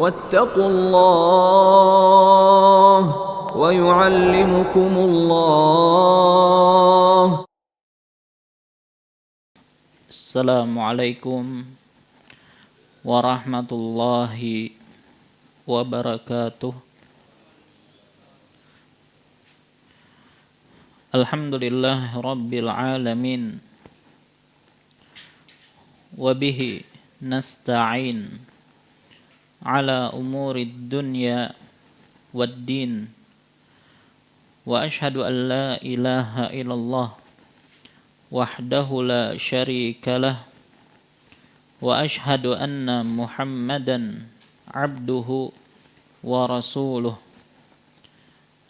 واتقوا الله ويعلمكم الله. Assalamualaikum warahmatullahi wabarakatuh. Alhamdulillah rabbil alamin. Wabihi nasta'in ala umurid dunya wad din. Wa ashhadu an la ilaha illallah wahdahu la syarika lah. Wa ashhadu anna Muhammadan abduhu wa rasuluh.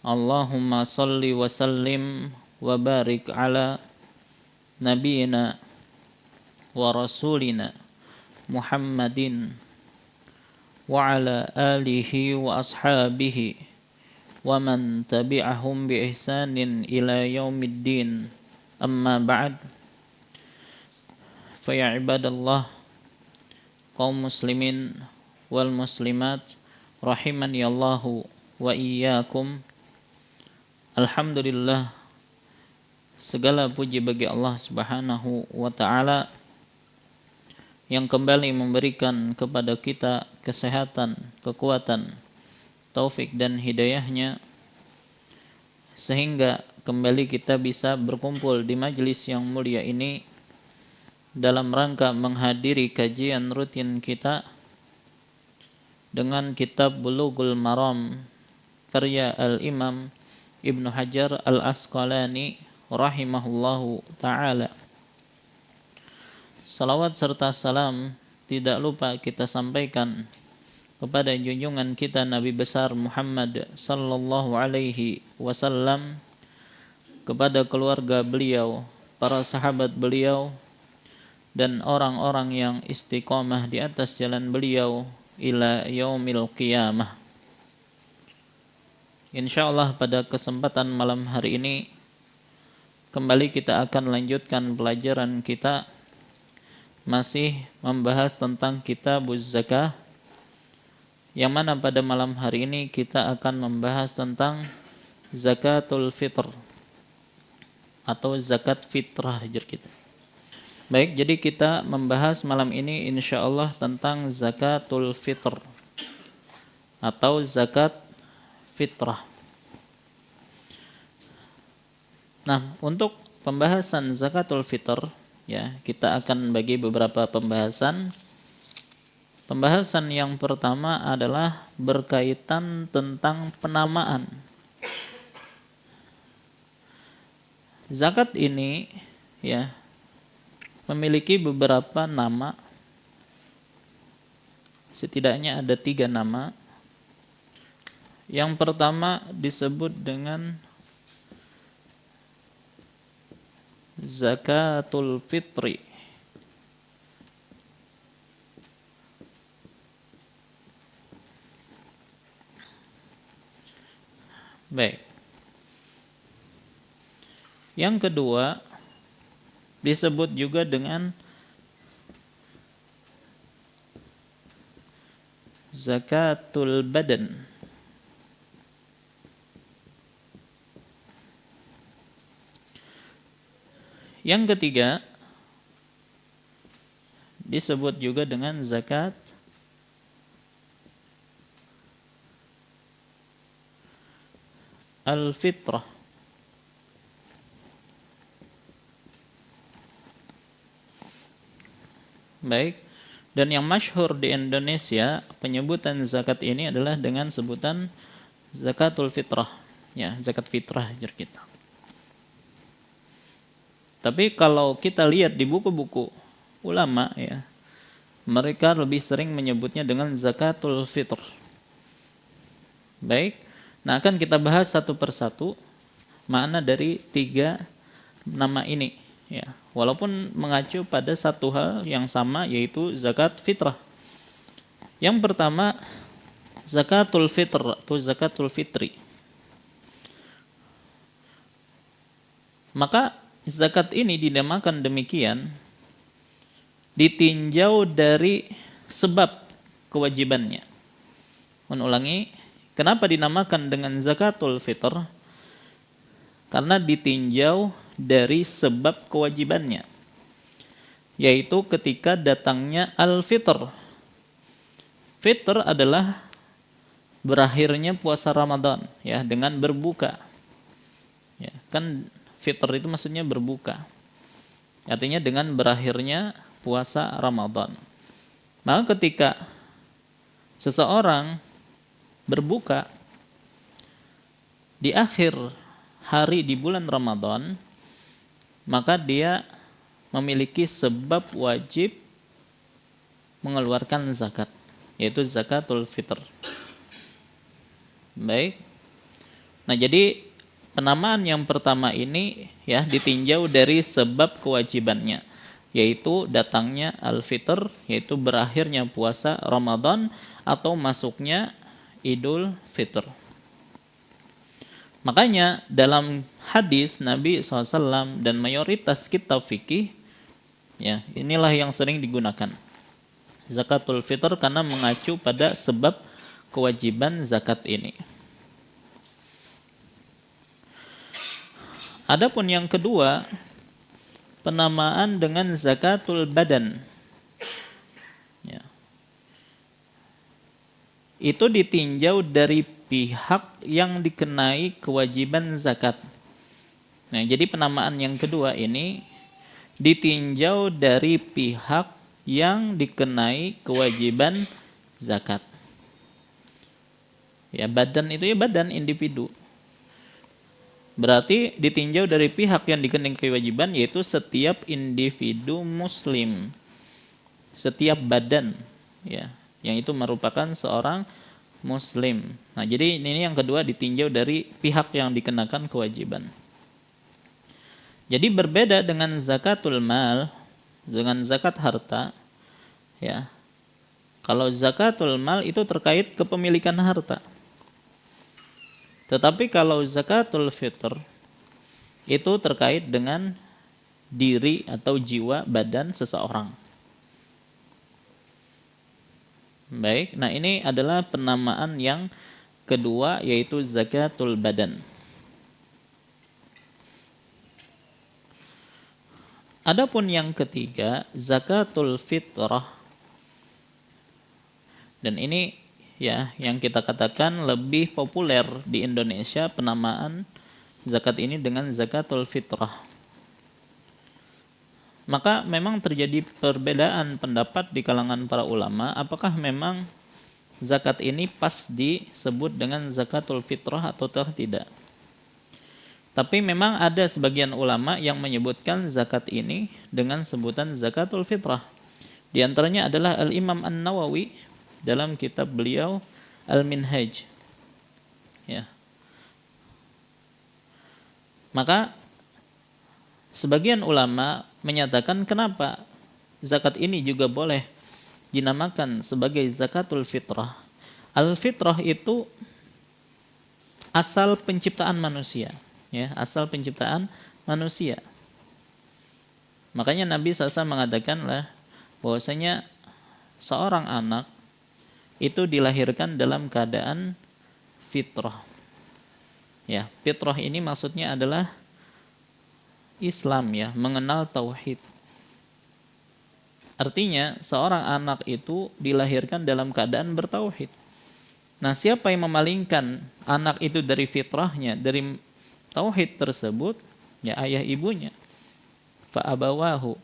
Allahumma salli wa sallim wa barik ala nabiyina wa rasulina Muhammadin wa ala alihi wa ashabihi wa man tabi'ahum bi ihsanin ila yaumiddin. Amma ba'd. Fa ya ibadallah, kaum muslimin wal muslimat rahimani Allahu wa iyyakum. Alhamdulillah, segala puji bagi Allah Subhanahu wa ta'ala yang kembali memberikan kepada kita kesehatan, kekuatan, taufik dan hidayahnya sehingga kembali kita bisa berkumpul di majelis yang mulia ini dalam rangka menghadiri kajian rutin kita dengan kitab Bulughul Maram karya Al-Imam Ibnu Hajar Al-Asqalani rahimahullahu ta'ala. Salawat serta salam tidak lupa kita sampaikan kepada junjungan kita Nabi besar Muhammad sallallahu alaihi wasallam, kepada keluarga beliau, para sahabat beliau, dan orang-orang yang istiqomah di atas jalan beliau ila yaumil qiyamah. Insyaallah pada kesempatan malam hari ini kembali kita akan lanjutkan pelajaran kita, masih membahas tentang kitabuz zakah, yang mana pada malam hari ini kita akan membahas tentang zakatul fitr atau zakat fitrah kita. Baik, jadi kita membahas malam ini insyaallah tentang zakatul fitr atau zakat fitrah. Nah, untuk pembahasan zakatul fitr ya, kita akan bagi beberapa pembahasan. Pembahasan yang pertama adalah berkaitan tentang penamaan. Zakat ini ya memiliki beberapa nama. Setidaknya ada 3 nama. Yang pertama disebut dengan zakatul fitri. Baik. Yang kedua disebut juga dengan zakatul badan. Yang ketiga disebut juga dengan zakat al-fitrah. Baik. Dan yang masyhur di Indonesia penyebutan zakat ini adalah dengan sebutan zakatul fitrah. Ya, zakat fitrah kita. Tapi kalau kita lihat di buku-buku ulama ya, mereka lebih sering menyebutnya dengan zakatul fitr. Baik. Nah, akan kita bahas satu persatu makna dari 3 nama ini ya. Walaupun mengacu pada satu hal yang sama, yaitu zakat fitrah. Yang pertama zakatul fitr atau zakatul fitri. Maka zakat ini dinamakan demikian ditinjau dari sebab kewajibannya. Ulangi, kenapa dinamakan dengan zakatul fitr? Karena ditinjau dari sebab kewajibannya, yaitu ketika datangnya al-fitr. Fitr adalah berakhirnya puasa Ramadan, ya, dengan berbuka. Ya, kan fitr itu maksudnya berbuka. Artinya dengan berakhirnya puasa Ramadan. Maka ketika seseorang berbuka di akhir hari di bulan Ramadan, maka dia memiliki sebab wajib mengeluarkan zakat, yaitu zakatul fitr. Baik. Nah, jadi penamaan yang pertama ini ya ditinjau dari sebab kewajibannya, yaitu datangnya al-fitr, yaitu berakhirnya puasa Ramadan atau masuknya Idul Fitr. Makanya dalam hadis Nabi SAW dan mayoritas kitab fikih, ya, inilah yang sering digunakan zakatul fitr karena mengacu pada sebab kewajiban zakat ini. Adapun yang kedua, penamaan dengan zakatul badan. Ya. Itu ditinjau dari pihak yang dikenai kewajiban zakat. Nah, jadi penamaan yang kedua ini ditinjau dari pihak yang dikenai kewajiban zakat. Ya, badan itu ya badan individu. Berarti ditinjau dari pihak yang dikenai kewajiban, yaitu setiap individu muslim. Setiap badan, ya, yang itu merupakan seorang muslim. Nah, jadi ini yang kedua ditinjau dari pihak yang dikenakan kewajiban. Jadi berbeda dengan zakatul mal, dengan zakat harta, ya. Kalau zakatul mal itu terkait kepemilikan harta. Tetapi kalau zakatul fitr itu terkait dengan diri atau jiwa badan seseorang. Baik, nah ini adalah penamaan yang kedua, yaitu zakatul badan. Adapun yang ketiga, zakatul fitrah. Dan ini ya yang kita katakan lebih populer di Indonesia, penamaan zakat ini dengan zakatul fitrah. Maka memang terjadi perbedaan pendapat di kalangan para ulama, apakah memang zakat ini pas disebut dengan zakatul fitrah atau tidak. Tapi memang ada sebagian ulama yang menyebutkan zakat ini dengan sebutan zakatul fitrah. Di antaranya adalah Al-Imam An-Nawawi dalam kitab beliau Al-Minhaj. Ya. Maka sebagian ulama menyatakan kenapa zakat ini juga boleh dinamakan sebagai zakatul fitrah. Al-fitrah itu asal penciptaan manusia, ya, asal penciptaan manusia. Makanya Nabi SAW mengatakanlah bahwasanya seorang anak itu dilahirkan dalam keadaan fitrah. Ya, fitrah ini maksudnya adalah Islam, ya, mengenal tauhid. Artinya seorang anak itu dilahirkan dalam keadaan bertauhid. Nah, siapa yang memalingkan anak itu dari fitrahnya, dari tauhid tersebut, ya ayah ibunya. Fa abawahu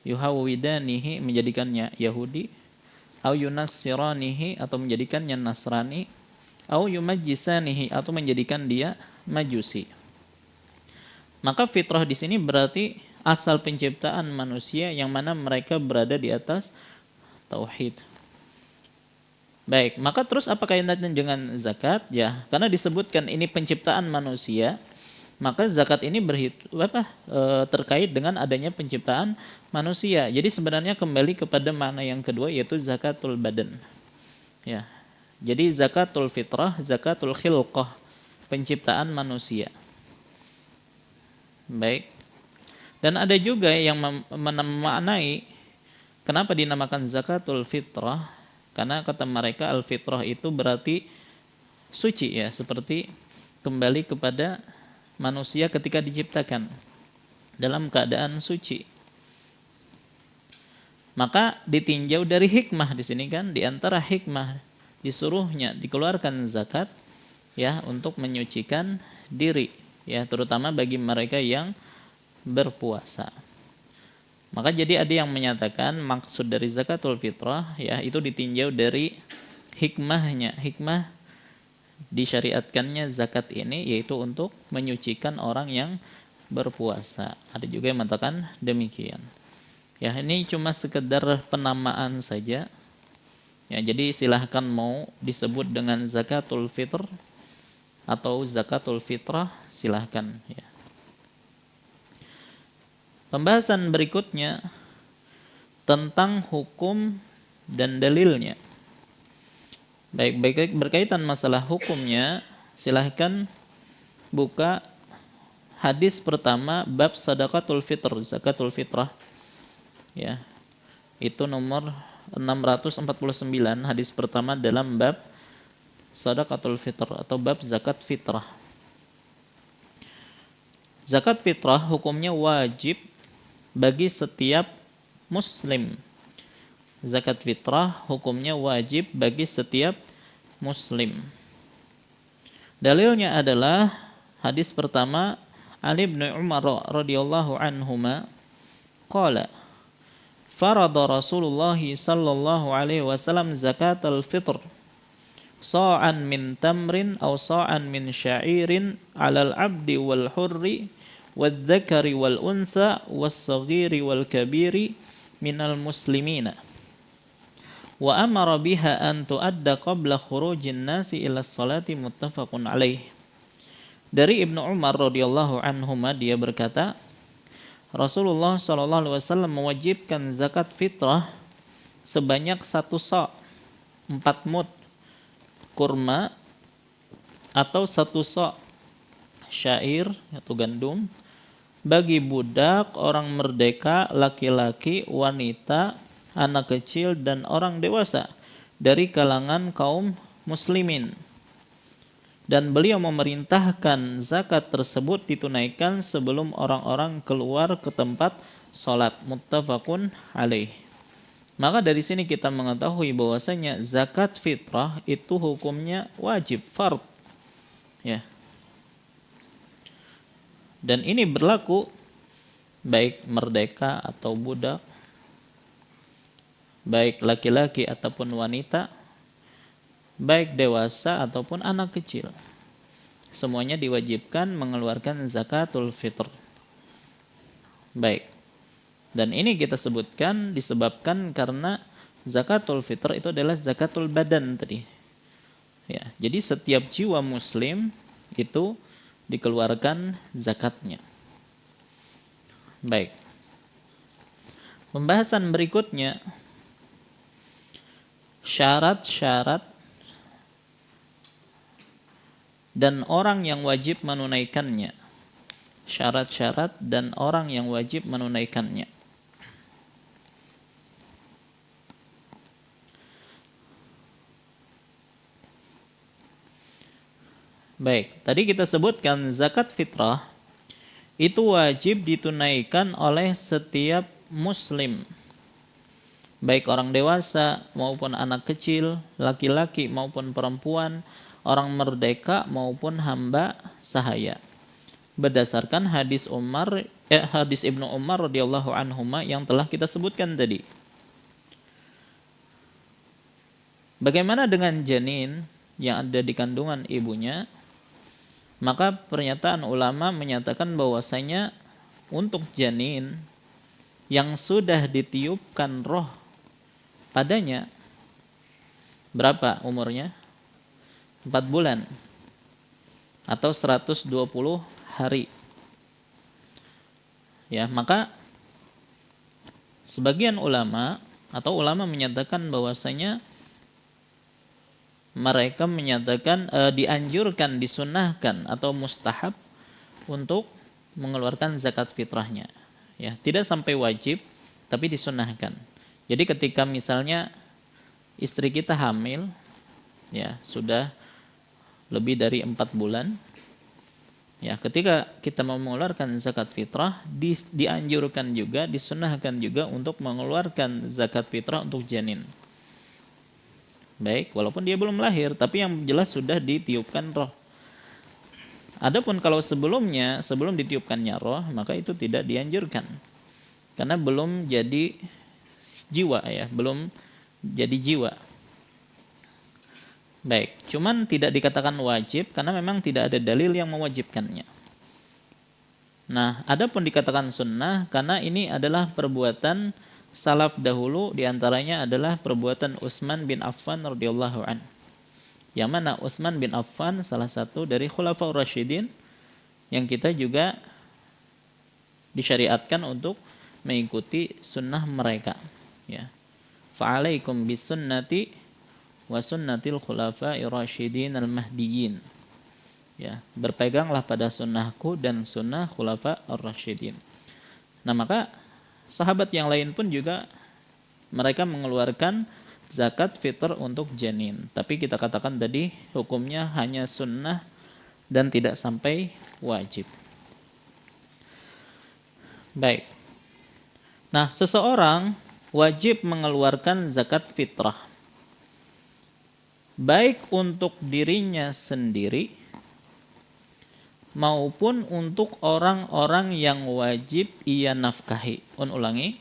yuhawwidanihi, menjadikannya Yahudi, au yunassiranihi, atau menjadikannya Nasrani, au yumajjisanihi, atau menjadikan dia Majusi. Maka fitrah di sini berarti asal penciptaan manusia yang mana mereka berada di atas tauhid. Baik, maka terus apa kaitannya dengan zakat? Ya, karena disebutkan ini penciptaan manusia, maka zakat ini terkait dengan adanya penciptaan manusia. Jadi sebenarnya kembali kepada makna yang kedua, yaitu zakatul badan. Ya. Jadi zakatul fitrah, zakatul khilqah, penciptaan manusia. Baik. Dan ada juga yang memaknai kenapa dinamakan zakatul fitrah, Karena kata mereka al-fitrah itu berarti suci ya, seperti kembali kepada manusia ketika diciptakan dalam keadaan suci. Maka ditinjau dari hikmah di sini kan, di antara hikmah disuruhnya dikeluarkan zakat ya untuk menyucikan diri ya, terutama bagi mereka yang berpuasa. Maka jadi ada yang menyatakan maksud dari zakatul fitrah ya itu ditinjau dari hikmahnya, hikmah disyariatkannya zakat ini yaitu untuk menyucikan orang yang berpuasa. Ada juga yang mengatakan demikian. Ya, ini cuma sekedar penamaan saja. Ya, jadi silahkan mau disebut dengan zakatul fitr atau zakatul fitrah, silahkan ya. Pembahasan berikutnya tentang hukum dan dalilnya. Baik, berkaitan masalah hukumnya, silahkan buka hadis pertama bab sadaqatul fitr, zakatul fitrah. Ya. Itu nomor 649 hadis pertama dalam bab sadaqatul fitr atau bab zakat fitrah. Zakat fitrah hukumnya wajib bagi setiap muslim. Zakat fitrah hukumnya wajib bagi setiap muslim. Dalilnya adalah hadis pertama Ali bin Umar radhiyallahu anhuma qala farada Rasulullah sallallahu alaihi wasallam zakatal fitr sa'an min tamrin aw sa'an min sya'irin 'alal 'abdi wal hurri wadh-dhakari wal untha was-saghiri wal kabiri minal muslimina wa amara biha an tu'adda qabla khurujin nasi ila sholati muttafaqun alaih. Dari Ibnu Umar radhiyallahu anhuma dia berkata, Rasulullah sallallahu alaihi wasallam mewajibkan zakat fitrah sebanyak 1 sa', 4 mud kurma atau 1 sa' syair atau gandum bagi budak, orang merdeka, laki-laki, wanita, anak kecil dan orang dewasa dari kalangan kaum muslimin. Dan beliau memerintahkan zakat tersebut ditunaikan sebelum orang-orang keluar ke tempat salat. Muttafaqun alaih. Maka dari sini kita mengetahui bahwasanya zakat fitrah itu hukumnya wajib, fard. Ya. Dan ini berlaku baik merdeka atau budak, baik laki-laki ataupun wanita, baik dewasa ataupun anak kecil. Semuanya diwajibkan mengeluarkan zakatul fitr. Baik. Dan ini kita sebutkan disebabkan karena zakatul fitr itu adalah zakatul badan tadi. Ya, jadi setiap jiwa muslim itu dikeluarkan zakatnya. Baik. Pembahasan berikutnya syarat-syarat dan orang yang wajib menunaikannya. Syarat-syarat dan orang yang wajib menunaikannya. Baik, tadi kita sebutkan zakat fitrah itu wajib ditunaikan oleh setiap muslim. Baik orang dewasa maupun anak kecil, laki-laki maupun perempuan, orang merdeka maupun hamba sahaya. Berdasarkan hadis Ibnu Umar radhiyallahu anhuma yang telah kita sebutkan tadi. Bagaimana dengan janin yang ada di kandungan ibunya? Maka pernyataan ulama menyatakan bahwasanya untuk janin yang sudah ditiupkan roh padanya, berapa umurnya? 4 bulan atau 120 hari. Ya, maka sebagian ulama atau ulama menyatakan bahwasanya mereka menyatakan dianjurkan, disunnahkan atau mustahab untuk mengeluarkan zakat fitrahnya. Ya, tidak sampai wajib tapi disunnahkan. Jadi ketika misalnya istri kita hamil, ya sudah lebih dari 4 bulan, ya ketika kita mau mengeluarkan zakat fitrah, dianjurkan juga, disunnahkan juga untuk mengeluarkan zakat fitrah untuk janin. Baik, walaupun dia belum lahir, tapi yang jelas sudah ditiupkan roh. Adapun kalau sebelum ditiupkannya roh, maka itu tidak dianjurkan. Karena belum jadi jiwa, ya, belum jadi jiwa. Baik, cuman tidak dikatakan wajib karena memang tidak ada dalil yang mewajibkannya. Nah, adapun dikatakan sunnah karena ini adalah perbuatan salaf dahulu, diantaranya adalah perbuatan Utsman bin Affan radhiyallahu an. Yang mana Utsman bin Affan salah satu dari Khulafaur Rasyidin yang kita juga disyariatkan untuk mengikuti sunnah mereka. Ya, fa'alaikum bisunnati wa sunnatil khulafa'ir rasyidin al-mahdiyyin. Ya, berpeganglah pada sunnahku dan sunnah khulafa ar-rasyidin. Nah, maka sahabat yang lain pun juga mereka mengeluarkan zakat fitr untuk janin. Tapi kita katakan tadi hukumnya hanya sunnah dan tidak sampai wajib. Baik. Nah, seseorang wajib mengeluarkan zakat fitrah baik untuk dirinya sendiri maupun untuk orang-orang yang wajib ia nafkahi. Ulangi,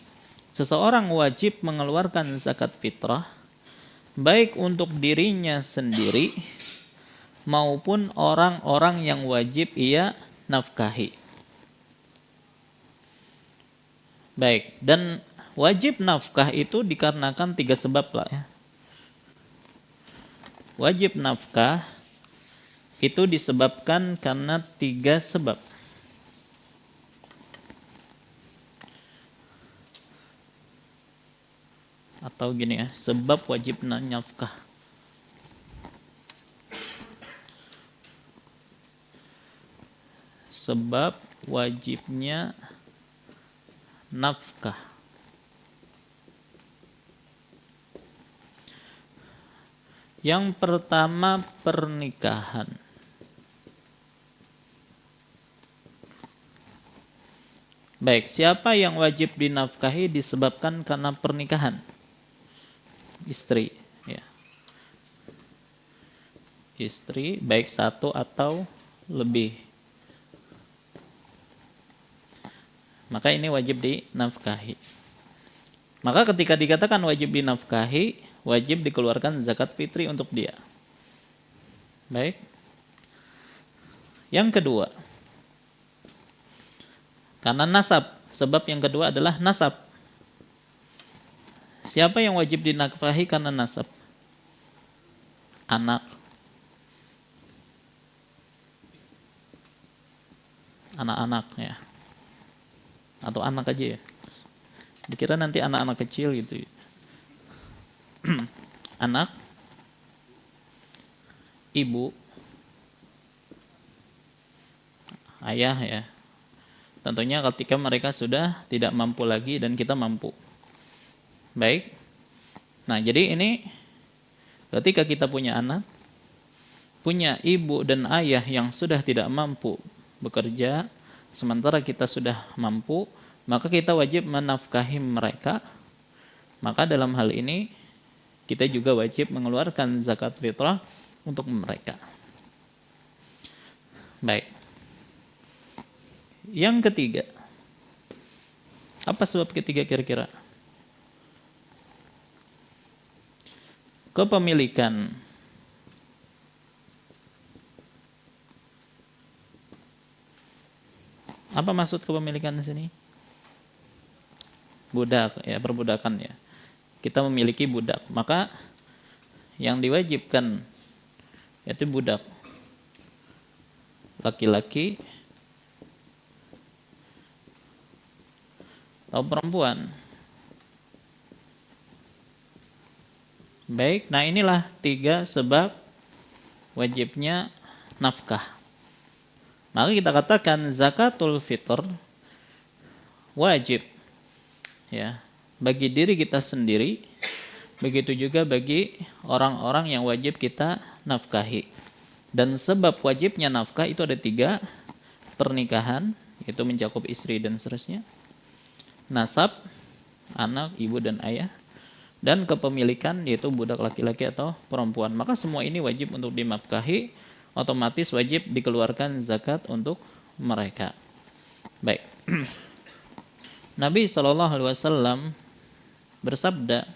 seseorang wajib mengeluarkan zakat fitrah baik untuk dirinya sendiri maupun orang-orang yang wajib ia nafkahi. Baik, dan wajib nafkah itu dikarenakan 3 sebab lah, ya. Wajib nafkah itu disebabkan karena 3 sebab. Atau gini ya, sebab wajib nafkah. Sebab wajibnya nafkah. Yang pertama, pernikahan. Baik, siapa yang wajib dinafkahi disebabkan karena pernikahan? Istri, ya. Istri, baik satu atau lebih. Maka ini wajib dinafkahi. Maka ketika dikatakan wajib dinafkahi, wajib dikeluarkan zakat fitri untuk dia. Baik. Yang kedua, karena nasab. Sebab yang kedua adalah nasab. Siapa yang wajib dinafkahi karena nasab? Anak. Anak-anak, ya. Atau anak aja, ya. Dikira nanti anak-anak kecil gitu. Anak, ibu, ayah, ya. Tentunya ketika mereka sudah tidak mampu lagi dan kita mampu. Baik. Nah, jadi ini ketika kita punya anak, punya ibu dan ayah yang sudah tidak mampu bekerja, sementara kita sudah mampu, maka kita wajib menafkahi mereka. Maka dalam hal ini kita juga wajib mengeluarkan zakat fitrah untuk mereka. Baik. Yang ketiga. Apa sebab ketiga kira-kira? Kepemilikan. Apa maksud kepemilikan di sini? Budak, ya, perbudakan, ya. Kita memiliki budak, maka yang diwajibkan yaitu budak laki-laki atau perempuan. Baik, nah inilah 3 sebab wajibnya nafkah. Maka kita katakan zakatul fitr wajib, ya, bagi diri kita sendiri begitu juga bagi orang-orang yang wajib kita nafkahi. Dan sebab wajibnya nafkah itu ada 3: pernikahan, itu mencakup istri dan seterusnya, nasab, anak, ibu dan ayah, dan kepemilikan, yaitu budak laki-laki atau perempuan. Maka semua ini wajib untuk dinafkahi, otomatis wajib dikeluarkan zakat untuk mereka. Baik. Nabi SAW bersabda,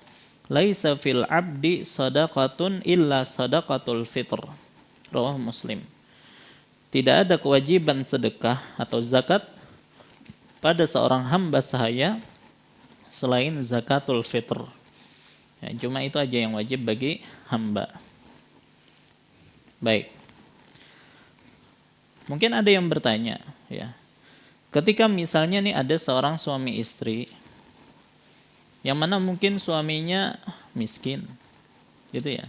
"Laisa fil abdi sadaqatun illa sadaqatul fitr." Rawahu Muslim. Tidak ada kewajiban sedekah atau zakat pada seorang hamba sahaya selain zakatul fitr. Ya, cuma itu aja yang wajib bagi hamba. Baik. Mungkin ada yang bertanya, ya. Ketika misalnya nih ada seorang suami istri yang mana mungkin suaminya miskin, gitu ya.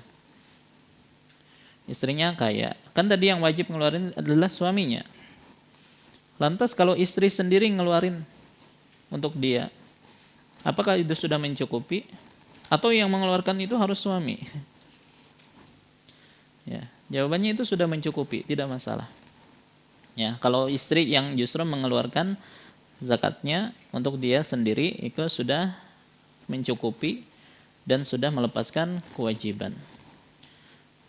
Istrinya kaya. Kan tadi yang wajib ngeluarin adalah suaminya. Lantas kalau istri sendiri ngeluarin untuk dia, apakah itu sudah mencukupi? Atau yang mengeluarkan itu harus suami? Ya, jawabannya itu sudah mencukupi, tidak masalah. Ya, kalau istri yang justru mengeluarkan zakatnya untuk dia sendiri, itu sudah mencukupi dan sudah melepaskan kewajiban.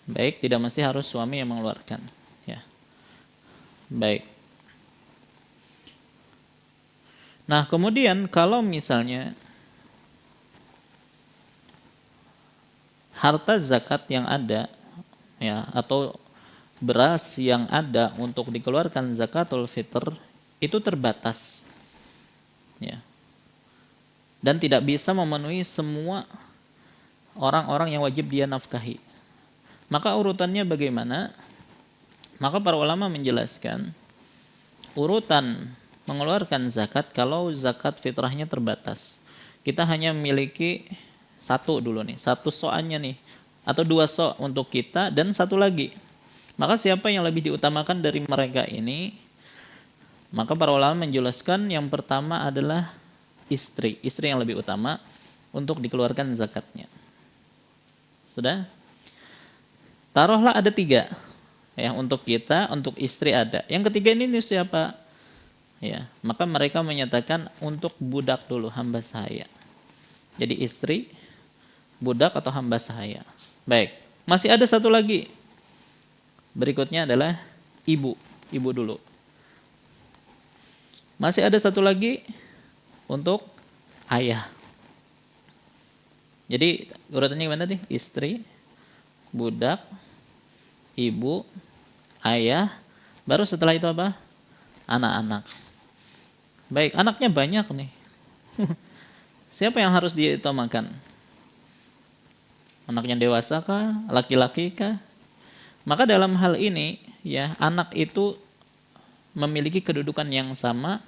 Baik, tidak mesti harus suami yang mengeluarkan. Ya, baik. Nah, kemudian kalau misalnya harta zakat yang ada, ya, atau beras yang ada untuk dikeluarkan zakatul fitr itu terbatas, ya, dan tidak bisa memenuhi semua orang-orang yang wajib dia nafkahi. Maka urutannya bagaimana? Maka para ulama menjelaskan urutan mengeluarkan zakat kalau zakat fitrahnya terbatas. Kita hanya memiliki satu dulu nih, satu so'annya nih, atau 2 so' untuk kita dan satu lagi. Maka siapa yang lebih diutamakan dari mereka ini? Maka para ulama menjelaskan yang pertama adalah istri yang lebih utama untuk dikeluarkan zakatnya. Sudah? Taruhlah ada 3, ya, untuk kita, untuk istri ada. Yang ketiga ini siapa? Ya, maka mereka menyatakan untuk budak dulu, hamba sahaya. Jadi istri, budak atau hamba sahaya. Baik, masih ada satu lagi. Berikutnya adalah ibu dulu. Masih ada satu lagi untuk ayah. Jadi urutannya gimana nih? Istri, budak, ibu, ayah, baru setelah itu apa? Anak-anak. Baik, anaknya banyak nih. Siapa yang harus diutamakan? Anaknya dewasa kah? Laki-laki kah? Maka dalam hal ini, ya, anak itu memiliki kedudukan yang sama.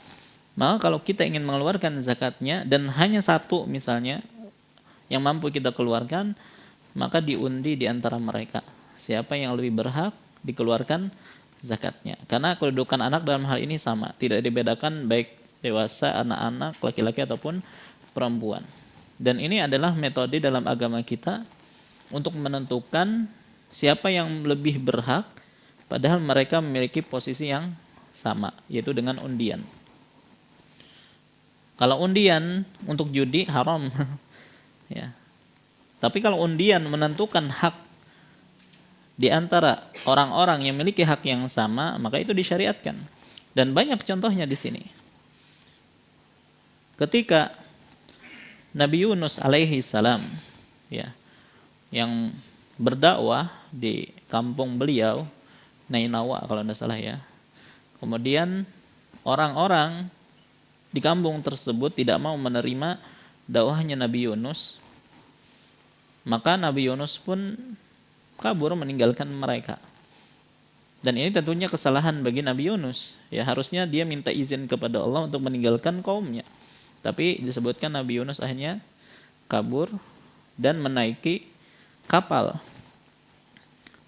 Maka kalau kita ingin mengeluarkan zakatnya dan hanya satu misalnya yang mampu kita keluarkan, maka diundi di antara mereka. Siapa yang lebih berhak dikeluarkan zakatnya? Karena kedudukan anak dalam hal ini sama, tidak dibedakan baik dewasa, anak-anak, laki-laki ataupun perempuan. Dan ini adalah metode dalam agama kita untuk menentukan siapa yang lebih berhak, padahal mereka memiliki posisi yang sama, yaitu dengan undian. Kalau undian untuk judi haram, ya. Tapi kalau undian menentukan hak di antara orang-orang yang memiliki hak yang sama, maka itu disyariatkan. Dan banyak contohnya di sini. Ketika Nabi Yunus alaihi salam, ya, yang berdakwah di kampung beliau, Nainawa kalau tidak salah ya. Kemudian orang-orang di kampung tersebut tidak mau menerima dakwahnya Nabi Yunus. Maka Nabi Yunus pun kabur meninggalkan mereka. Dan ini tentunya kesalahan bagi Nabi Yunus. Ya, harusnya dia minta izin kepada Allah untuk meninggalkan kaumnya. Tapi disebutkan Nabi Yunus akhirnya kabur dan menaiki kapal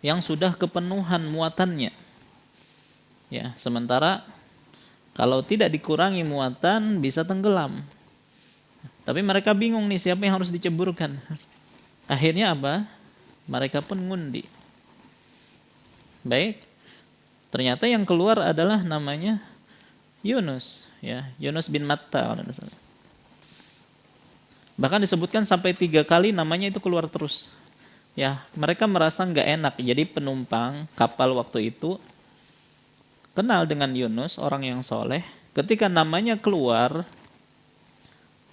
yang sudah kepenuhan muatannya. Ya, sementara kalau tidak dikurangi muatan bisa tenggelam. Tapi mereka bingung nih siapa yang harus diceburkan. Akhirnya apa? Mereka pun ngundi. Baik. Ternyata yang keluar adalah namanya Yunus, ya, Yunus bin Matta. Bahkan disebutkan sampai 3 kali namanya itu keluar terus. Ya, mereka merasa nggak enak. Jadi penumpang kapal waktu itu kenal dengan Yunus, orang yang soleh. Ketika namanya keluar,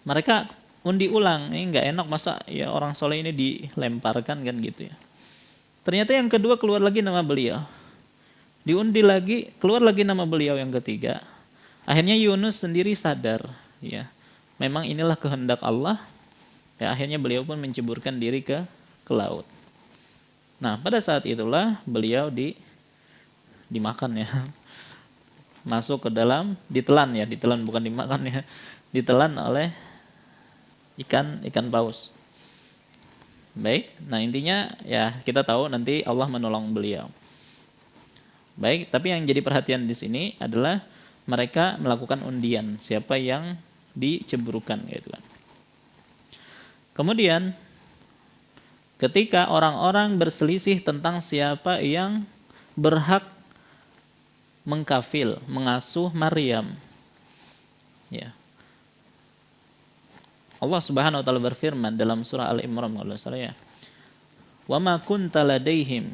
mereka undi ulang. Ini nggak enak, masa ya orang soleh ini dilemparkan kan gitu ya. Ternyata yang kedua keluar lagi nama beliau. Diundi lagi, keluar lagi nama beliau yang ketiga. Akhirnya Yunus sendiri sadar, ya, memang inilah kehendak Allah. Ya, akhirnya beliau pun menceburkan diri ke laut. Nah, pada saat itulah beliau dimakan ya. Masuk ke dalam, ditelan ya, ditelan bukan dimakan ya. Ditelan oleh ikan paus. Baik, nah intinya ya kita tahu nanti Allah menolong beliau. Baik, tapi yang jadi perhatian di sini adalah mereka melakukan undian, siapa yang diceburkan gitu kan. Kemudian ketika orang-orang berselisih tentang siapa yang berhak mengkafil, mengasuh Maryam. Ya. Allah Subhanahu wa taala berfirman dalam surah Al-Imran kalau salah ya. Wa ma kunta ladaihim.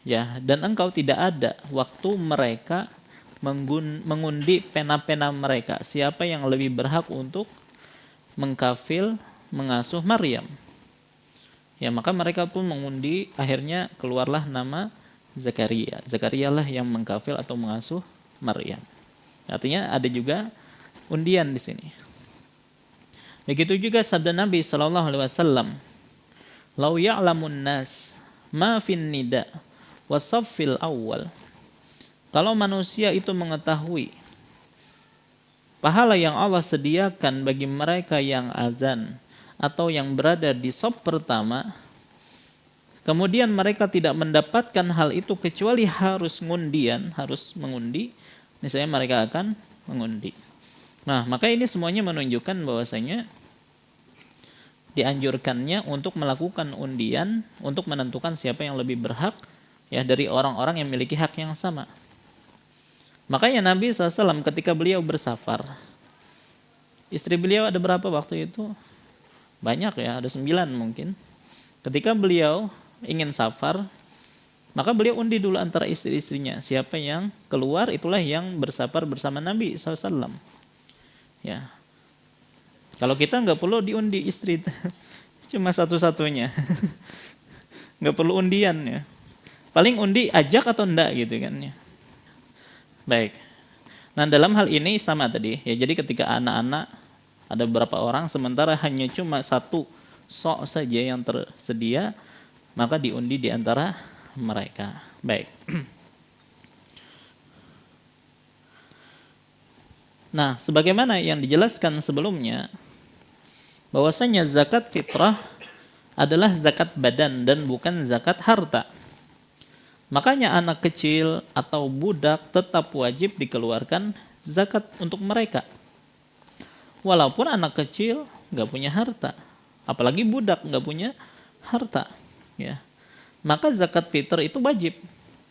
Ya, dan engkau tidak ada waktu mereka mengundi pena-pena mereka, siapa yang lebih berhak untuk mengkafil, mengasuh Maryam. Ya, maka mereka pun mengundi, akhirnya keluarlah nama Zakaria. Zakaria lah yang mengkafil atau mengasuh Maryam. Artinya ada juga undian di sini. Begitu juga sabda Nabi sallallahu alaihi wasallam, "Lau ya'lamun nas ma fin nida wa saffil awwal." Kalau manusia itu mengetahui pahala yang Allah sediakan bagi mereka yang azan atau yang berada di saf pertama, kemudian mereka tidak mendapatkan hal itu kecuali harus mengundi, misalnya mereka akan mengundi. Nah, maka ini semuanya menunjukkan bahwasanya dianjurkannya untuk melakukan undian untuk menentukan siapa yang lebih berhak ya dari orang-orang yang memiliki hak yang sama. Makanya Nabi SAW ketika beliau bersafar, istri beliau ada berapa waktu itu? Banyak ya, ada 9 mungkin. Ketika beliau ingin safar, maka beliau undi dulu antara istri-istrinya. Siapa yang keluar itulah yang bersafar bersama Nabi SAW. Ya. Kalau kita nggak perlu diundi istri, cuma satu-satunya. Nggak perlu undian ya. Paling undi ajak atau enggak gitu kan ya. Baik. Nah, dalam hal ini sama tadi ya. Jadi ketika anak-anak ada beberapa orang sementara hanya cuma satu sok saja yang tersedia, maka diundi di antara mereka. Baik. Nah, sebagaimana yang dijelaskan sebelumnya, bahwasanya zakat fitrah adalah zakat badan dan bukan zakat harta. Makanya anak kecil atau budak tetap wajib dikeluarkan zakat untuk mereka. Walaupun anak kecil nggak punya harta, apalagi budak nggak punya harta, ya. Maka zakat fitr itu wajib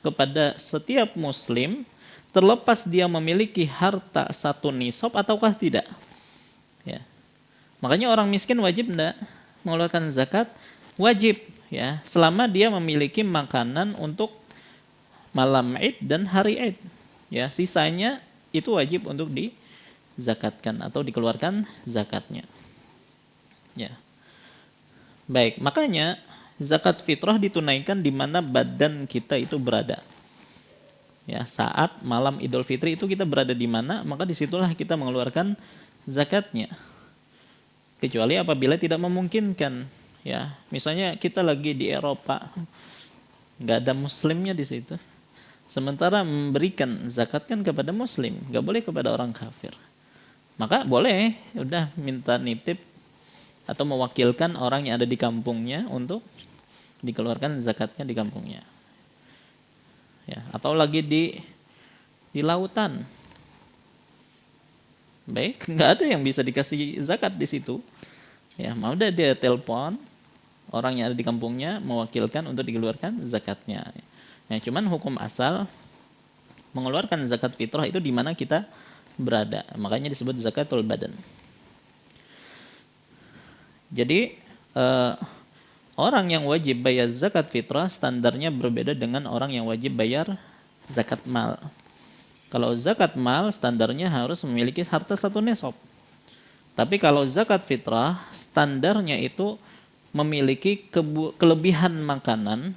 kepada setiap muslim, terlepas dia memiliki harta 1 nisab ataukah tidak. Ya. Makanya orang miskin wajib enggak mengeluarkan zakat? Wajib, ya, selama dia memiliki makanan untuk malam Id dan hari Id. Ya, sisanya itu wajib untuk dizakatkan atau dikeluarkan zakatnya. Ya. Baik, makanya zakat fitrah ditunaikan di mana badan kita itu berada. Ya, saat malam Idul Fitri itu kita berada di mana, maka disitulah kita mengeluarkan zakatnya. Kecuali apabila tidak memungkinkan, ya, misalnya kita lagi di Eropa, nggak ada muslimnya di situ. Sementara memberikan zakat kan kepada muslim, nggak boleh kepada orang kafir. Maka boleh, udah minta nitip atau mewakilkan orang yang ada di kampungnya untuk dikeluarkan zakatnya di kampungnya. Ya, atau lagi di lautan. Baik, nggak ada yang bisa dikasih zakat di situ. Ya, mau udah dia telepon, orang yang ada di kampungnya mewakilkan untuk dikeluarkan zakatnya. Nah, cuman hukum asal mengeluarkan zakat fitrah itu di mana kita berada. Makanya disebut zakatul badan. Jadi orang yang wajib bayar zakat fitrah standarnya berbeda dengan orang yang wajib bayar zakat mal. Kalau zakat mal standarnya harus memiliki harta 1 nisab. Tapi kalau zakat fitrah standarnya itu memiliki kelebihan makanan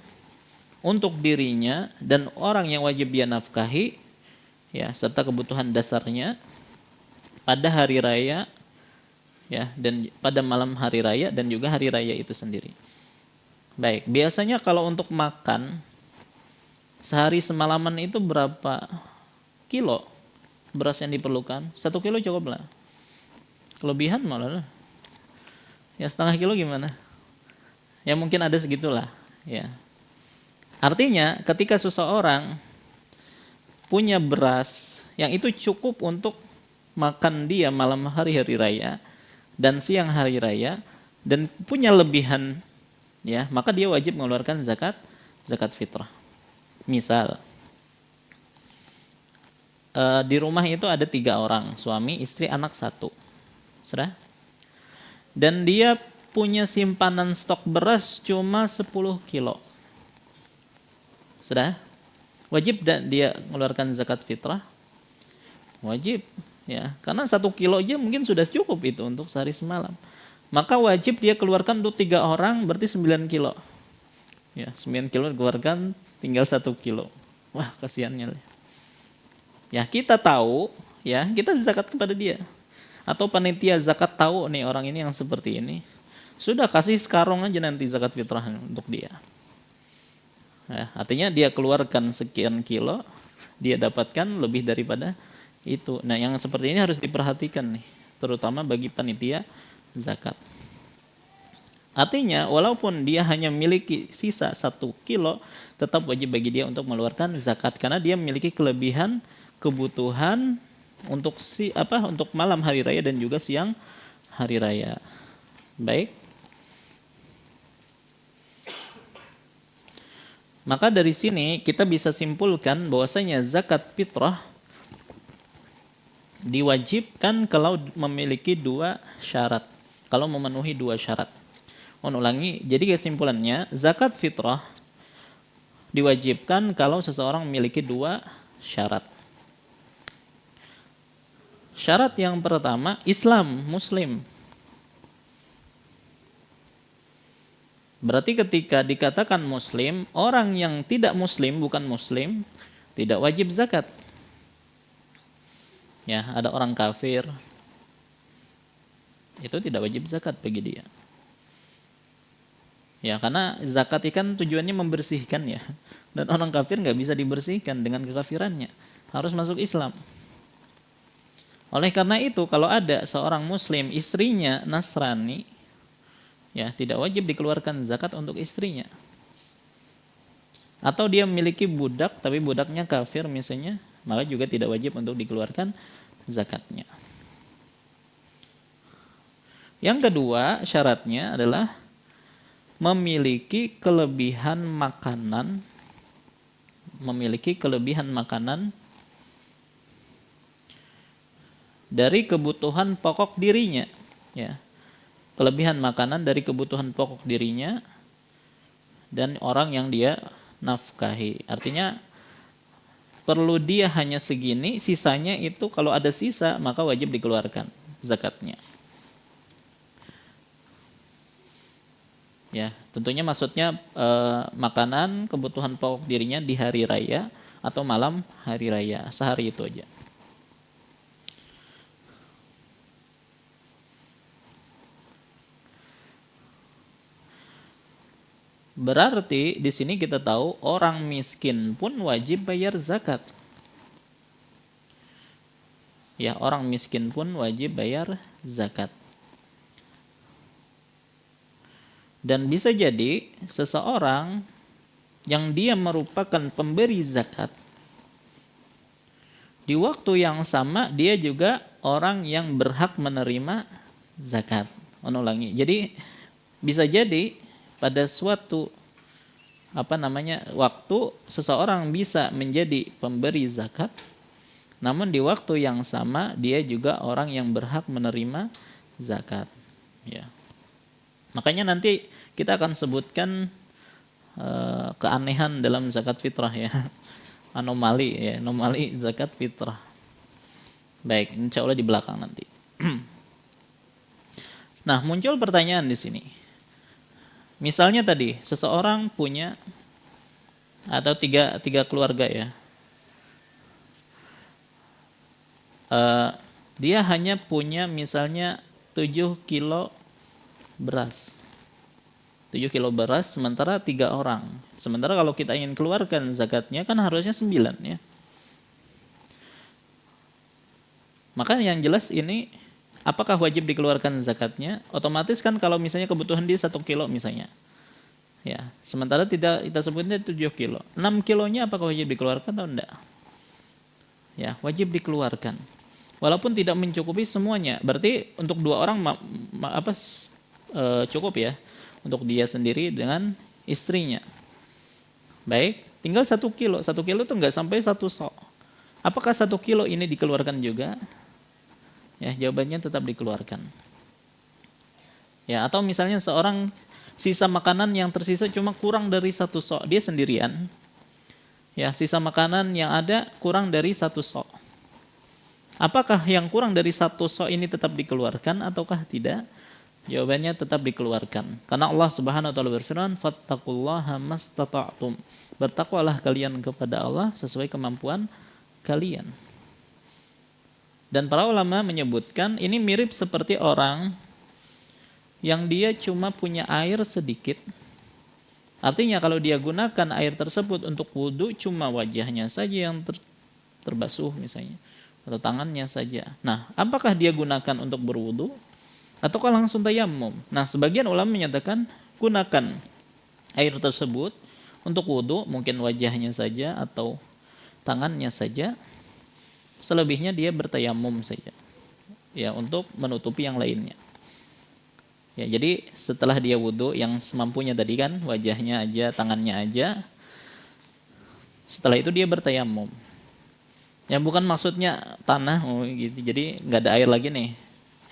untuk dirinya dan orang yang wajib dia nafkahi, ya, serta kebutuhan dasarnya pada hari raya, ya, dan pada malam hari raya dan juga hari raya itu sendiri. Baik, biasanya kalau untuk makan sehari semalaman itu berapa kilo beras yang diperlukan? 1 kilo cukup lah. Kelebihan malah. Ya, setengah kilo gimana? Ya mungkin ada segitulah, ya. Artinya ketika seseorang punya beras yang itu cukup untuk makan dia malam hari raya dan siang hari raya dan punya lebihan, ya, maka dia wajib mengeluarkan zakat fitrah. Misal di rumah itu ada 3 orang, suami, istri, anak 1. Sudah? Dan dia punya simpanan stok beras cuma 10 kilo. Sudah? Wajib dia mengeluarkan zakat fitrah? Wajib, ya. Karena 1 kilo aja mungkin sudah cukup itu untuk sehari semalam. Maka wajib dia keluarkan untuk 3 orang, berarti 9 kilo. Ya, 9 kilo dikeluarkan, tinggal 1 kilo. Wah, kasihannya. Ya, kita tahu, ya, kita zakat kepada dia. Atau panitia zakat tahu nih orang ini yang seperti ini, sudah kasih sekarung aja nanti zakat fitrah untuk dia. Ya, artinya dia keluarkan sekian kilo, dia dapatkan lebih daripada itu. Nah, yang seperti ini harus diperhatikan nih, terutama bagi panitia zakat. Artinya walaupun dia hanya memiliki sisa 1 kilo, tetap wajib bagi dia untuk mengeluarkan zakat karena dia memiliki kelebihan kebutuhan untuk untuk malam hari raya dan juga siang hari raya. Baik. Maka dari sini kita bisa simpulkan bahwasanya zakat fitrah diwajibkan kalau memiliki 2 syarat. Kalau memenuhi 2 syarat. Ulangi, jadi kesimpulannya zakat fitrah diwajibkan kalau seseorang memiliki 2 syarat. Syarat yang pertama, Islam, Muslim. Berarti ketika dikatakan Muslim, orang yang tidak Muslim, bukan Muslim, tidak wajib zakat. Ya, ada orang kafir, itu tidak wajib zakat bagi dia. Ya, karena zakat ikan tujuannya membersihkan, ya. Dan orang kafir nggak bisa dibersihkan dengan kekafirannya, harus masuk Islam. Oleh karena itu, kalau ada seorang Muslim, istrinya Nasrani, ya, tidak wajib dikeluarkan zakat untuk istrinya. Atau dia memiliki budak, tapi budaknya kafir misalnya, maka juga tidak wajib untuk dikeluarkan zakatnya. Yang kedua, syaratnya adalah memiliki kelebihan makanan, dari kebutuhan pokok dirinya, ya. Kelebihan makanan dari kebutuhan pokok dirinya dan orang yang dia nafkahi. Artinya perlu dia hanya segini, sisanya itu kalau ada sisa maka wajib dikeluarkan zakatnya. Ya, tentunya maksudnya makanan kebutuhan pokok dirinya di hari raya atau malam hari raya, sehari itu aja. Berarti di sini kita tahu orang miskin pun wajib bayar zakat. Ya, orang miskin pun wajib bayar zakat. Dan bisa jadi seseorang yang dia merupakan pemberi zakat, di waktu yang sama dia juga orang yang berhak menerima zakat. Ulangi. Jadi bisa jadi pada suatu waktu seseorang bisa menjadi pemberi zakat, namun di waktu yang sama dia juga orang yang berhak menerima zakat. Ya. Makanya nanti kita akan sebutkan keanehan dalam zakat fitrah ya, anomali zakat fitrah. Baik, insya Allah di belakang nanti. Nah, muncul pertanyaan di sini. Misalnya tadi seseorang punya atau tiga keluarga ya, dia hanya punya misalnya 7 kilo beras. 7 kilo beras sementara 3 orang. Sementara kalau kita ingin keluarkan zakatnya kan harusnya 9 ya. Maka yang jelas ini apakah wajib dikeluarkan zakatnya? Otomatis kan kalau misalnya kebutuhan dia 1 kilo misalnya. Ya, sementara tidak kita sebutnya 7 kilo. 6 kilonya apakah wajib dikeluarkan atau enggak? Ya, wajib dikeluarkan. Walaupun tidak mencukupi semuanya. Berarti untuk 2 orang cukup ya. Untuk dia sendiri dengan istrinya. Baik, tinggal 1 kilo. 1 kilo itu enggak sampai 1 sok. Apakah 1 kilo ini dikeluarkan juga? Ya, jawabannya tetap dikeluarkan. Ya, atau misalnya seorang sisa makanan yang tersisa cuma kurang dari 1 sok, dia sendirian. Ya, sisa makanan yang ada kurang dari 1 sok. Apakah yang kurang dari 1 sok ini tetap dikeluarkan ataukah tidak? Jawabannya tetap dikeluarkan. Karena Allah Subhanahu wa taala berfirman, "Fattaqullaha mastata'tum." Bertakwalah kalian kepada Allah sesuai kemampuan kalian. Dan para ulama menyebutkan ini mirip seperti orang yang dia cuma punya air sedikit. Artinya kalau dia gunakan air tersebut untuk wudu cuma wajahnya saja yang terbasuh misalnya atau tangannya saja. Nah, apakah dia gunakan untuk berwudu ataukah langsung tayammum? Nah, sebagian ulama menyatakan gunakan air tersebut untuk wudu, mungkin wajahnya saja atau tangannya saja. Selebihnya dia bertayamum saja. Ya, untuk menutupi yang lainnya. Ya, jadi setelah dia wudu yang semampunya tadi kan wajahnya aja, tangannya aja. Setelah itu dia bertayamum. Ya, bukan maksudnya tanah gitu. Jadi enggak ada air lagi nih.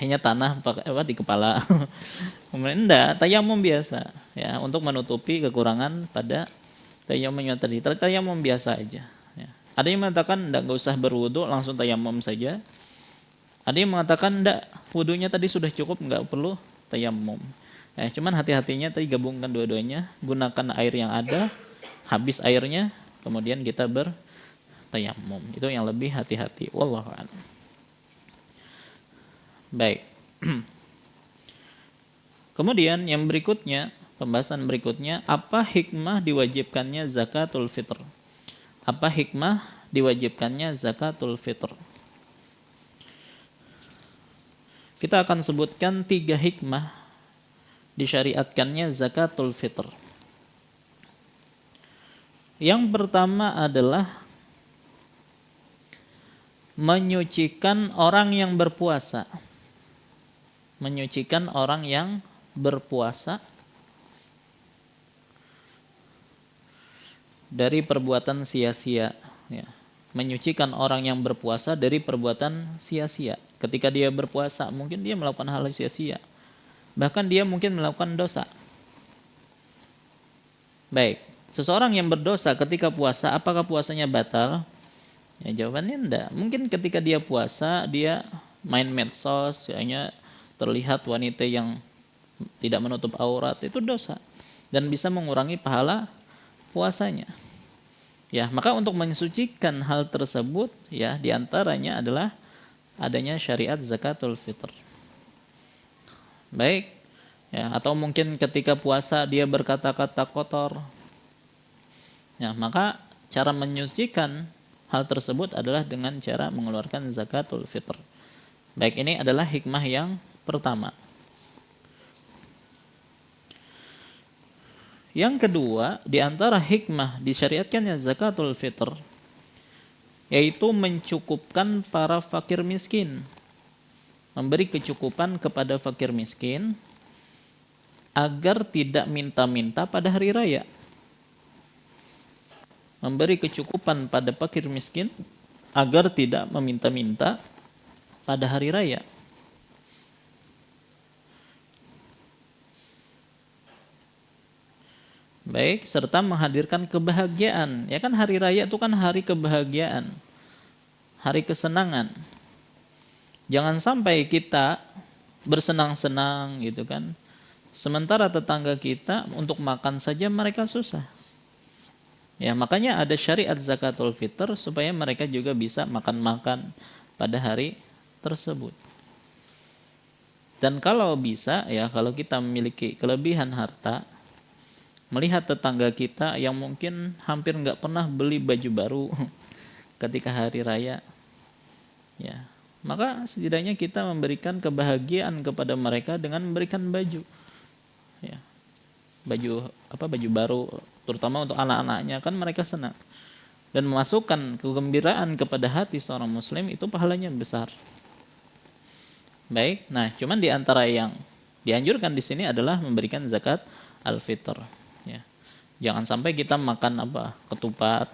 Hanya tanah di kepala. Kemudian enggak, tayamum biasa ya, untuk menutupi kekurangan pada tayamumnya tadi. Tayamum biasa aja. Ada yang mengatakan enggak usah berwudu, langsung tayamum saja. Ada yang mengatakan enggak, wudunya tadi sudah cukup, enggak perlu tayamum. Cuman hati-hatinya tadi gabungkan dua-duanya, gunakan air yang ada, habis airnya, kemudian kita bertayamum. Itu yang lebih hati-hati. Wallahu a'lam. Baik. Kemudian yang berikutnya, pembahasan berikutnya, apa hikmah diwajibkannya zakatul fitr? Apa hikmah diwajibkannya zakatul fitr? Kita akan sebutkan 3 hikmah disyariatkannya zakatul fitr. Yang pertama adalah menyucikan orang yang berpuasa. Menyucikan orang yang berpuasa dari perbuatan sia-sia, ya. Menyucikan orang yang berpuasa dari perbuatan sia-sia. Ketika dia berpuasa, mungkin dia melakukan hal sia-sia. Bahkan dia mungkin melakukan dosa. Baik, seseorang yang berdosa ketika puasa, apakah puasanya batal? Ya, jawabannya enggak. Mungkin ketika dia puasa, dia main medsos, hanya terlihat wanita yang tidak menutup aurat, itu dosa. Dan bisa mengurangi pahala puasanya. Ya, maka untuk mensucikan hal tersebut ya diantaranya adalah adanya syariat zakatul fitr. Baik. Ya, atau mungkin ketika puasa dia berkata-kata kotor. Ya, maka cara menyucikan hal tersebut adalah dengan cara mengeluarkan zakatul fitr. Baik, ini adalah hikmah yang pertama. Yang kedua, di antara hikmah disyariatkannya zakatul fitr yaitu mencukupkan para fakir miskin. Memberi kecukupan kepada fakir miskin agar tidak minta-minta pada hari raya. Memberi kecukupan pada fakir miskin agar tidak meminta-minta pada hari raya. Baik, serta menghadirkan kebahagiaan. Ya kan hari raya itu kan hari kebahagiaan, hari kesenangan. Jangan sampai kita bersenang-senang gitu kan. Sementara tetangga kita untuk makan saja mereka susah. Ya, makanya ada syariat zakatul fitr supaya mereka juga bisa makan-makan pada hari tersebut. Dan kalau bisa ya, kalau kita memiliki kelebihan harta, melihat tetangga kita yang mungkin hampir nggak pernah beli baju baru ketika hari raya, ya, maka setidaknya kita memberikan kebahagiaan kepada mereka dengan memberikan baju, ya, baju baru, terutama untuk anak-anaknya, kan mereka senang, dan memasukkan kegembiraan kepada hati seorang muslim, itu pahalanya besar. Baik, nah cuman di antara yang dianjurkan di sini adalah memberikan zakat al-fitr. Ya. Jangan sampai kita makan ketupat,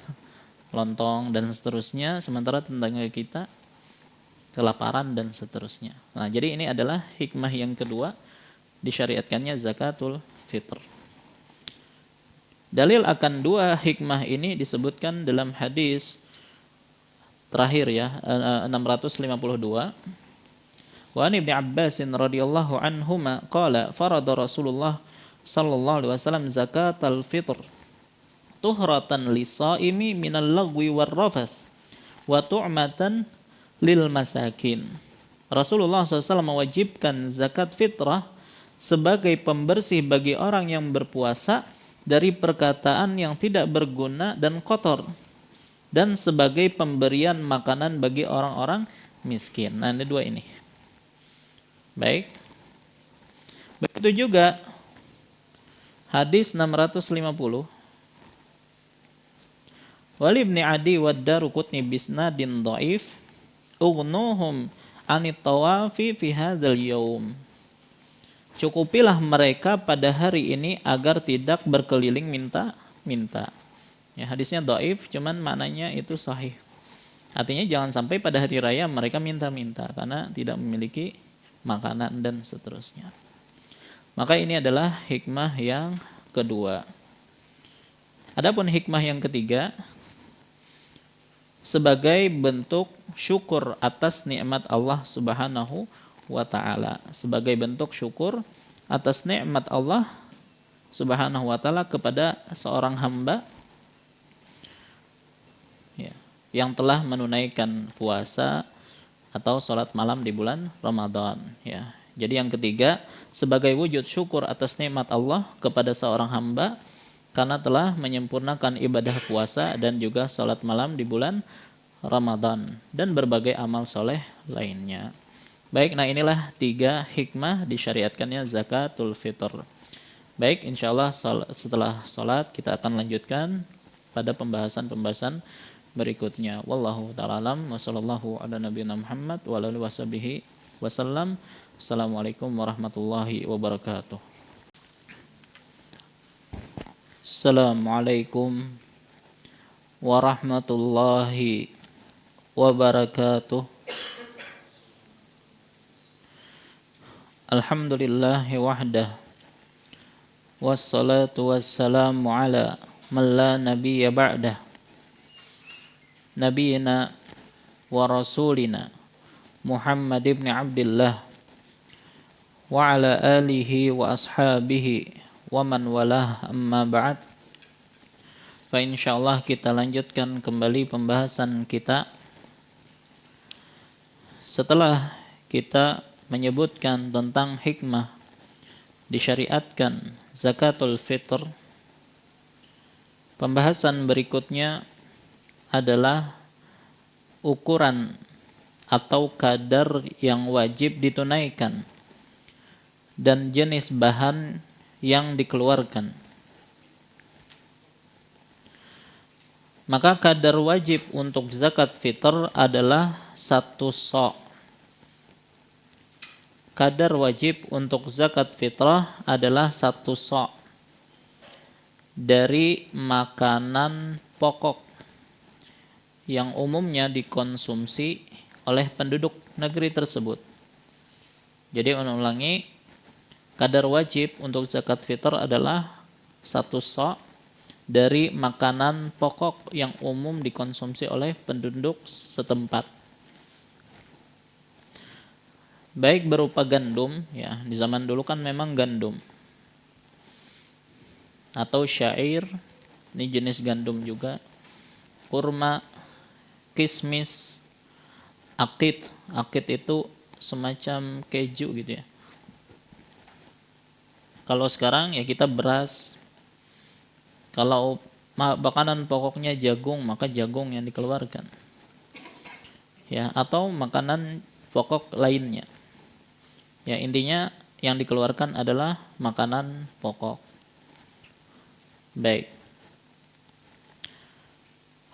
lontong dan seterusnya, sementara tetangga kita kelaparan dan seterusnya. Nah, jadi ini adalah hikmah yang kedua disyariatkannya zakatul fitr. Dalil akan dua hikmah ini disebutkan dalam hadis terakhir ya, 652. Wa Ibnu Abbas radhiyallahu anhuma qala farada Rasulullah sallallahu alaihi wasallam zakatal fitr tuhratan lis-shaimi minal lagwi war rafath wa tu'matan lil masakin. Rasulullah SAW mewajibkan zakat fitrah sebagai pembersih bagi orang yang berpuasa dari perkataan yang tidak berguna dan kotor, dan sebagai pemberian makanan bagi orang-orang miskin. Nah, ini dua ini. Baik. Begitu juga hadis 650. Wali ibn Adi wa Daruqutni bisnadin dhaif ughnuhum anit tawafi fi hadzal yaum. Cukupilah mereka pada hari ini agar tidak berkeliling minta-minta. Ya, hadisnya dhaif, cuman maknanya itu sahih. Artinya jangan sampai pada hari raya mereka minta-minta karena tidak memiliki makanan dan seterusnya. Maka ini adalah hikmah yang kedua. Adapun hikmah yang ketiga, sebagai bentuk syukur atas nikmat Allah Subhanahu wa taala, sebagai bentuk syukur atas nikmat Allah Subhanahu wa taala kepada seorang hamba ya, yang telah menunaikan puasa atau sholat malam di bulan Ramadan ya. Jadi yang ketiga, sebagai wujud syukur atas nikmat Allah kepada seorang hamba karena telah menyempurnakan ibadah puasa dan juga sholat malam di bulan Ramadan dan berbagai amal soleh lainnya. Baik, nah inilah 3 hikmah disyariatkannya zakatul fitr. Baik, insya Allah setelah sholat kita akan lanjutkan pada pembahasan-pembahasan berikutnya. Wallahu ta'ala alam wa sallallahu ala nabiyina Muhammad wa alihi washabihi wasallam. Assalamualaikum warahmatullahi wabarakatuh. Assalamualaikum warahmatullahi wabarakatuh. Alhamdulillahi wahdah wassalatu wassalamu ala man la nabiyya ba'dah nabiyina wa rasulina Muhammad ibn Abdullah wa ala alihi wa ashabihi wa man walah, amma ba'd. Fa insyaallah kita lanjutkan kembali pembahasan kita setelah kita menyebutkan tentang hikmah disyariatkan zakatul fitr. Pembahasan berikutnya adalah ukuran atau kadar yang wajib ditunaikan dan jenis bahan yang dikeluarkan. Maka kadar wajib untuk zakat fitr adalah 1 sa'. kadar wajib untuk zakat fitrah adalah 1 sa' dari makanan pokok yang umumnya dikonsumsi oleh penduduk negeri tersebut. Jadi ulangi, kadar wajib untuk zakat fitr adalah 1 sa' dari makanan pokok yang umum dikonsumsi oleh penduduk setempat. Baik berupa gandum, ya, di zaman dulu kan memang gandum, atau syair, ini jenis gandum juga, kurma, kismis, akid. Akid itu semacam keju gitu ya. Kalau sekarang ya kita beras. Kalau makanan pokoknya jagung, maka jagung yang dikeluarkan. Ya, atau makanan pokok lainnya. Ya, intinya yang dikeluarkan adalah makanan pokok. Baik.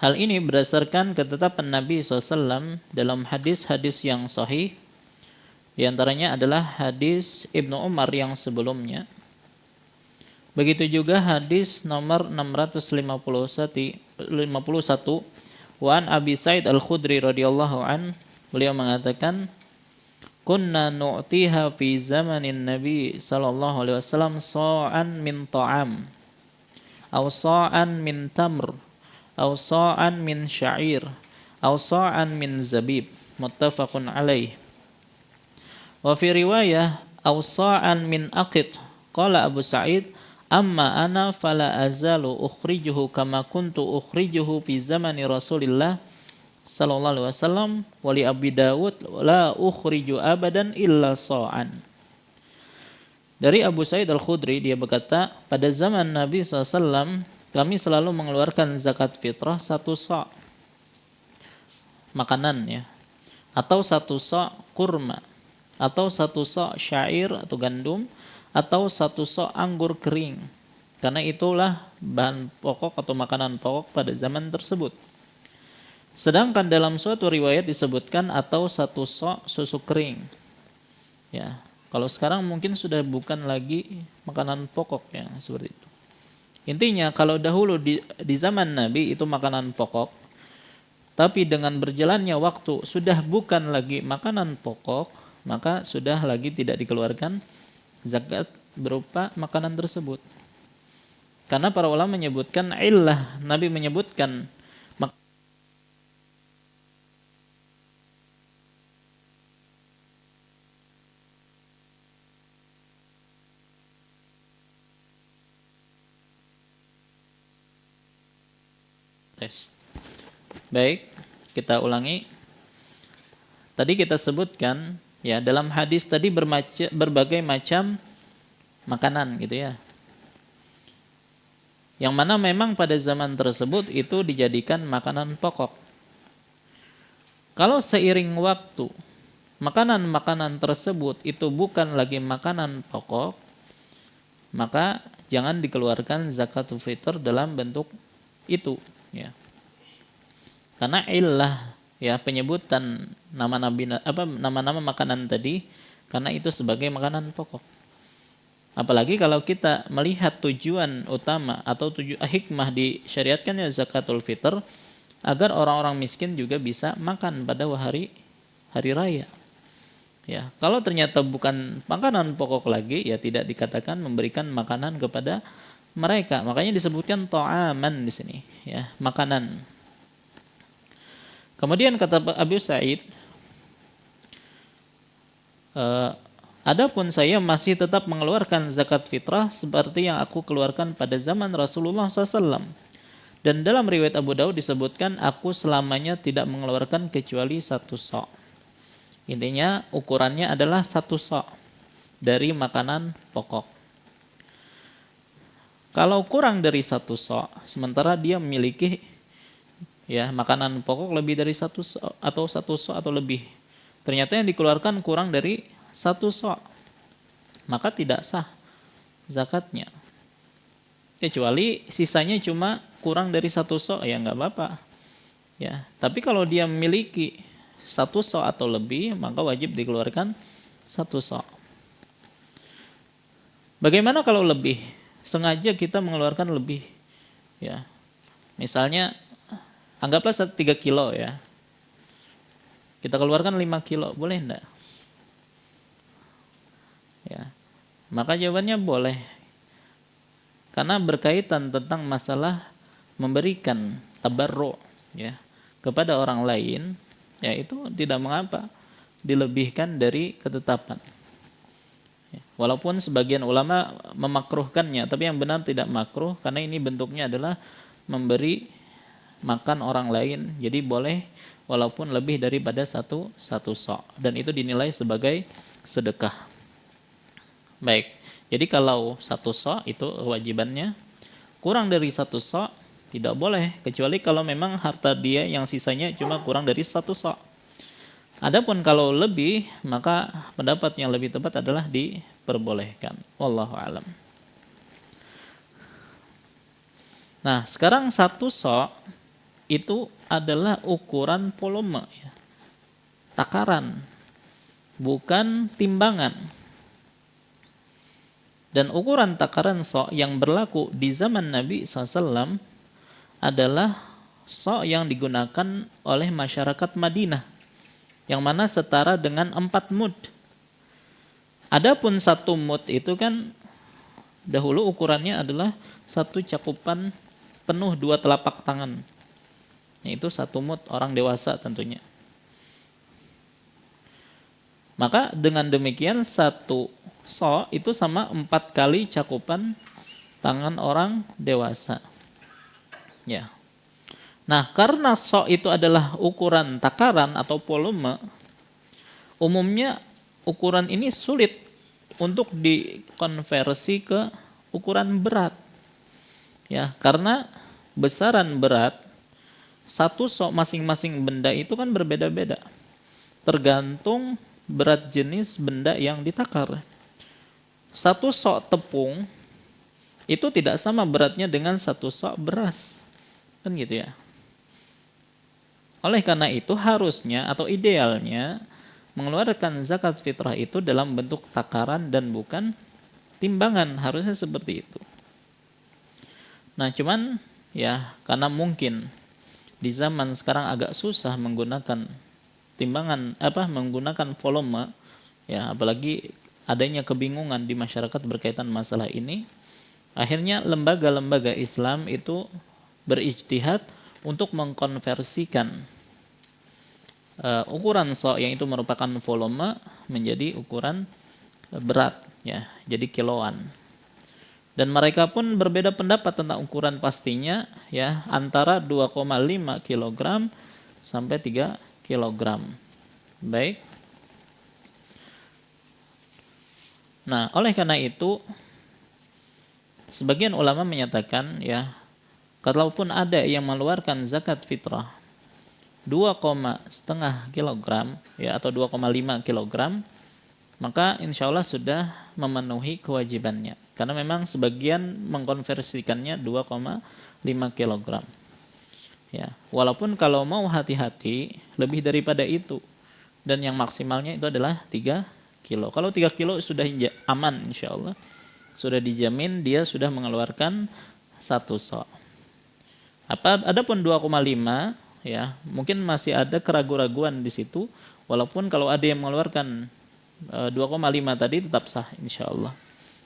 Hal ini berdasarkan ketetapan Nabi SAW dalam hadis-hadis yang sahih. Di antaranya adalah hadis Ibnu Umar yang sebelumnya. Begitu juga hadis nomor 651 wa an Abi Sa'id Al-Khudri radhiyallahu an, beliau mengatakan, kunna nu'tiha fi zamanin Nabi sallallahu alaihi wasallam sa'an min ta'am aw sa'an min tamr aw sa'an min sya'ir aw sa'an min zabib, muttafaqun alaih. Wa fi riwayah aw sa'an min aqid. Qala Abu Sa'id, amma ana fala azalu ukhrijuhu kama kuntu ukhrijuhu fi zamani Rasulillah sallallahu alaihi wasallam wa li Abi Dawud la ukhriju abadan illa sa'an. Dari Abu Sa'id Al-Khudri, dia berkata, pada zaman Nabi SAW kami selalu mengeluarkan zakat fitrah 1 sa' makanan, ya, atau 1 sa' kurma, atau 1 sa' syair atau gandum, atau 1 sa' anggur kering, karena itulah bahan pokok atau makanan pokok pada zaman tersebut. Sedangkan dalam suatu riwayat disebutkan atau 1 sa' susu kering. Ya, kalau sekarang mungkin sudah bukan lagi makanan pokok, ya, seperti itu. Intinya kalau dahulu di zaman Nabi itu makanan pokok, tapi dengan berjalannya waktu sudah bukan lagi makanan pokok, maka sudah lagi tidak dikeluarkan zakat berupa makanan tersebut. Karena para ulama menyebutkan illah, Nabi menyebutkan tes. Baik, kita ulangi. Tadi kita sebutkan, ya, dalam hadis tadi berbagai macam makanan gitu ya. Yang mana memang pada zaman tersebut itu dijadikan makanan pokok. Kalau seiring waktu makanan-makanan tersebut itu bukan lagi makanan pokok, maka jangan dikeluarkan zakatul fitr dalam bentuk itu, ya. Karena illah, ya, penyebutan nama-nama makanan tadi karena itu sebagai makanan pokok. Apalagi kalau kita melihat tujuan utama atau hikmah disyariatkannya zakatul fitr agar orang-orang miskin juga bisa makan pada hari raya. Ya, kalau ternyata bukan makanan pokok lagi, ya tidak dikatakan memberikan makanan kepada mereka. Makanya disebutkan ta'aman di sini, ya, makanan. Kemudian kata Abu Sa'id, adapun saya masih tetap mengeluarkan zakat fitrah seperti yang aku keluarkan pada zaman Rasulullah SAW. Dan dalam riwayat Abu Daud disebutkan, aku selamanya tidak mengeluarkan kecuali 1 sa'. Intinya ukurannya adalah 1 sa' dari makanan pokok. Kalau kurang dari 1 sa', sementara dia memiliki, ya, makanan pokok lebih dari 1 sa' atau 1 sa' atau lebih, ternyata yang dikeluarkan kurang dari 1 sa', maka tidak sah zakatnya. Kecuali sisanya cuma kurang dari 1 sa', ya nggak apa-apa. Ya, tapi kalau dia memiliki 1 sa' atau lebih, maka wajib dikeluarkan 1 sa'. Bagaimana kalau lebih? Sengaja kita mengeluarkan lebih, ya. Misalnya anggaplah 3 kilo ya. Kita keluarkan 5 kilo, boleh enggak? Ya. Maka jawabannya boleh. Karena berkaitan tentang masalah memberikan tabarru ya kepada orang lain, ya itu tidak mengapa dilebihkan dari ketetapan. Ya. Walaupun sebagian ulama memakruhkannya, tapi yang benar tidak makruh karena ini bentuknya adalah memberi makan orang lain. Jadi boleh walaupun lebih daripada satu sok, dan itu dinilai sebagai sedekah. Baik. Jadi kalau 1 sok itu kewajibannya, kurang dari 1 sok tidak boleh, kecuali kalau memang harta dia yang sisanya cuma kurang dari 1 sok. Adapun kalau lebih, maka pendapat yang lebih tepat adalah diperbolehkan. Wallahu alam. Nah, sekarang 1 sok itu adalah ukuran volume, ya. Takaran, bukan timbangan. Dan ukuran takaran sok yang berlaku di zaman Nabi SAW adalah sok yang digunakan oleh masyarakat Madinah, yang mana setara dengan 4 mud. Adapun 1 mud itu kan dahulu ukurannya adalah 1 cakupan penuh 2 telapak tangan. Yaitu 1 mud orang dewasa tentunya. Maka dengan demikian 1 sok itu sama 4 kali cakupan tangan orang dewasa. Ya. Nah, karena sok itu adalah ukuran takaran atau volume, umumnya ukuran ini sulit untuk dikonversi ke ukuran berat. Ya, karena besaran berat 1 sok masing-masing benda itu kan berbeda-beda. Tergantung berat jenis benda yang ditakar. 1 sok tepung itu tidak sama beratnya dengan 1 sok beras. Kan gitu ya. Oleh karena itu harusnya atau idealnya mengeluarkan zakat fitrah itu dalam bentuk takaran dan bukan timbangan. Harusnya seperti itu. Nah, cuman ya karena mungkin di zaman sekarang agak susah menggunakan timbangan, menggunakan volume, ya apalagi adanya kebingungan di masyarakat berkaitan masalah ini, akhirnya lembaga-lembaga Islam itu berijtihad untuk mengkonversikan ukuran sok yang itu merupakan volume menjadi ukuran berat, ya, jadi kiloan. Dan mereka pun berbeda pendapat tentang ukuran pastinya, ya, antara 2,5 kg sampai 3 kg. Baik. Nah, oleh karena itu sebagian ulama menyatakan, ya, kalaupun ada yang mengeluarkan zakat fitrah 2,5 kg, ya, atau 2,5 kg, maka insya Allah sudah memenuhi kewajibannya. Karena memang sebagian mengkonversikannya 2,5 kg. Ya, walaupun kalau mau hati-hati lebih daripada itu, dan yang maksimalnya itu adalah 3 kilo. Kalau 3 kilo sudah aman insya Allah. Sudah dijamin dia sudah mengeluarkan 1 sok. Adapun 2,5, ya, mungkin masih ada keraguan-raguan di situ. Walaupun kalau ada yang mengeluarkan 2,5 tadi tetap sah insya Allah.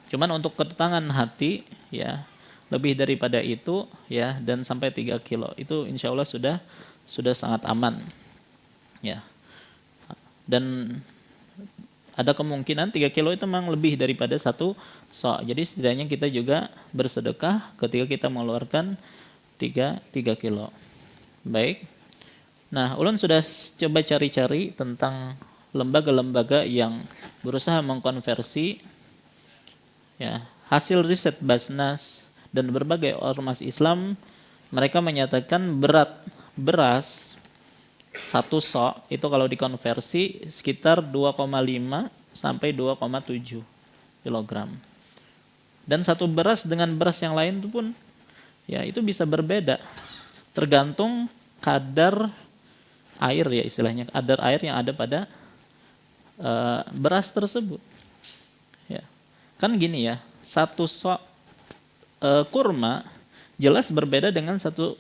Cuman untuk ketenangan hati, ya, lebih daripada itu, ya, dan sampai 3 kilo itu insya Allah sudah sangat aman. Ya. Dan ada kemungkinan 3 kilo itu memang lebih daripada 1 sok. Jadi setidaknya kita juga bersedekah ketika kita mengeluarkan 3 kilo. Baik. Nah, ulun sudah coba cari-cari tentang lembaga-lembaga yang berusaha mengkonversi, ya, hasil riset Basnas dan berbagai ormas Islam. Mereka menyatakan berat beras 1 sok itu kalau dikonversi sekitar 2,5 sampai 2,7 kg. Dan 1 beras dengan beras yang lain itu pun, ya, itu bisa berbeda. Tergantung kadar air, ya, istilahnya kadar air yang ada pada beras tersebut. Ya. Kan gini ya, satu sok kurma jelas berbeda dengan satu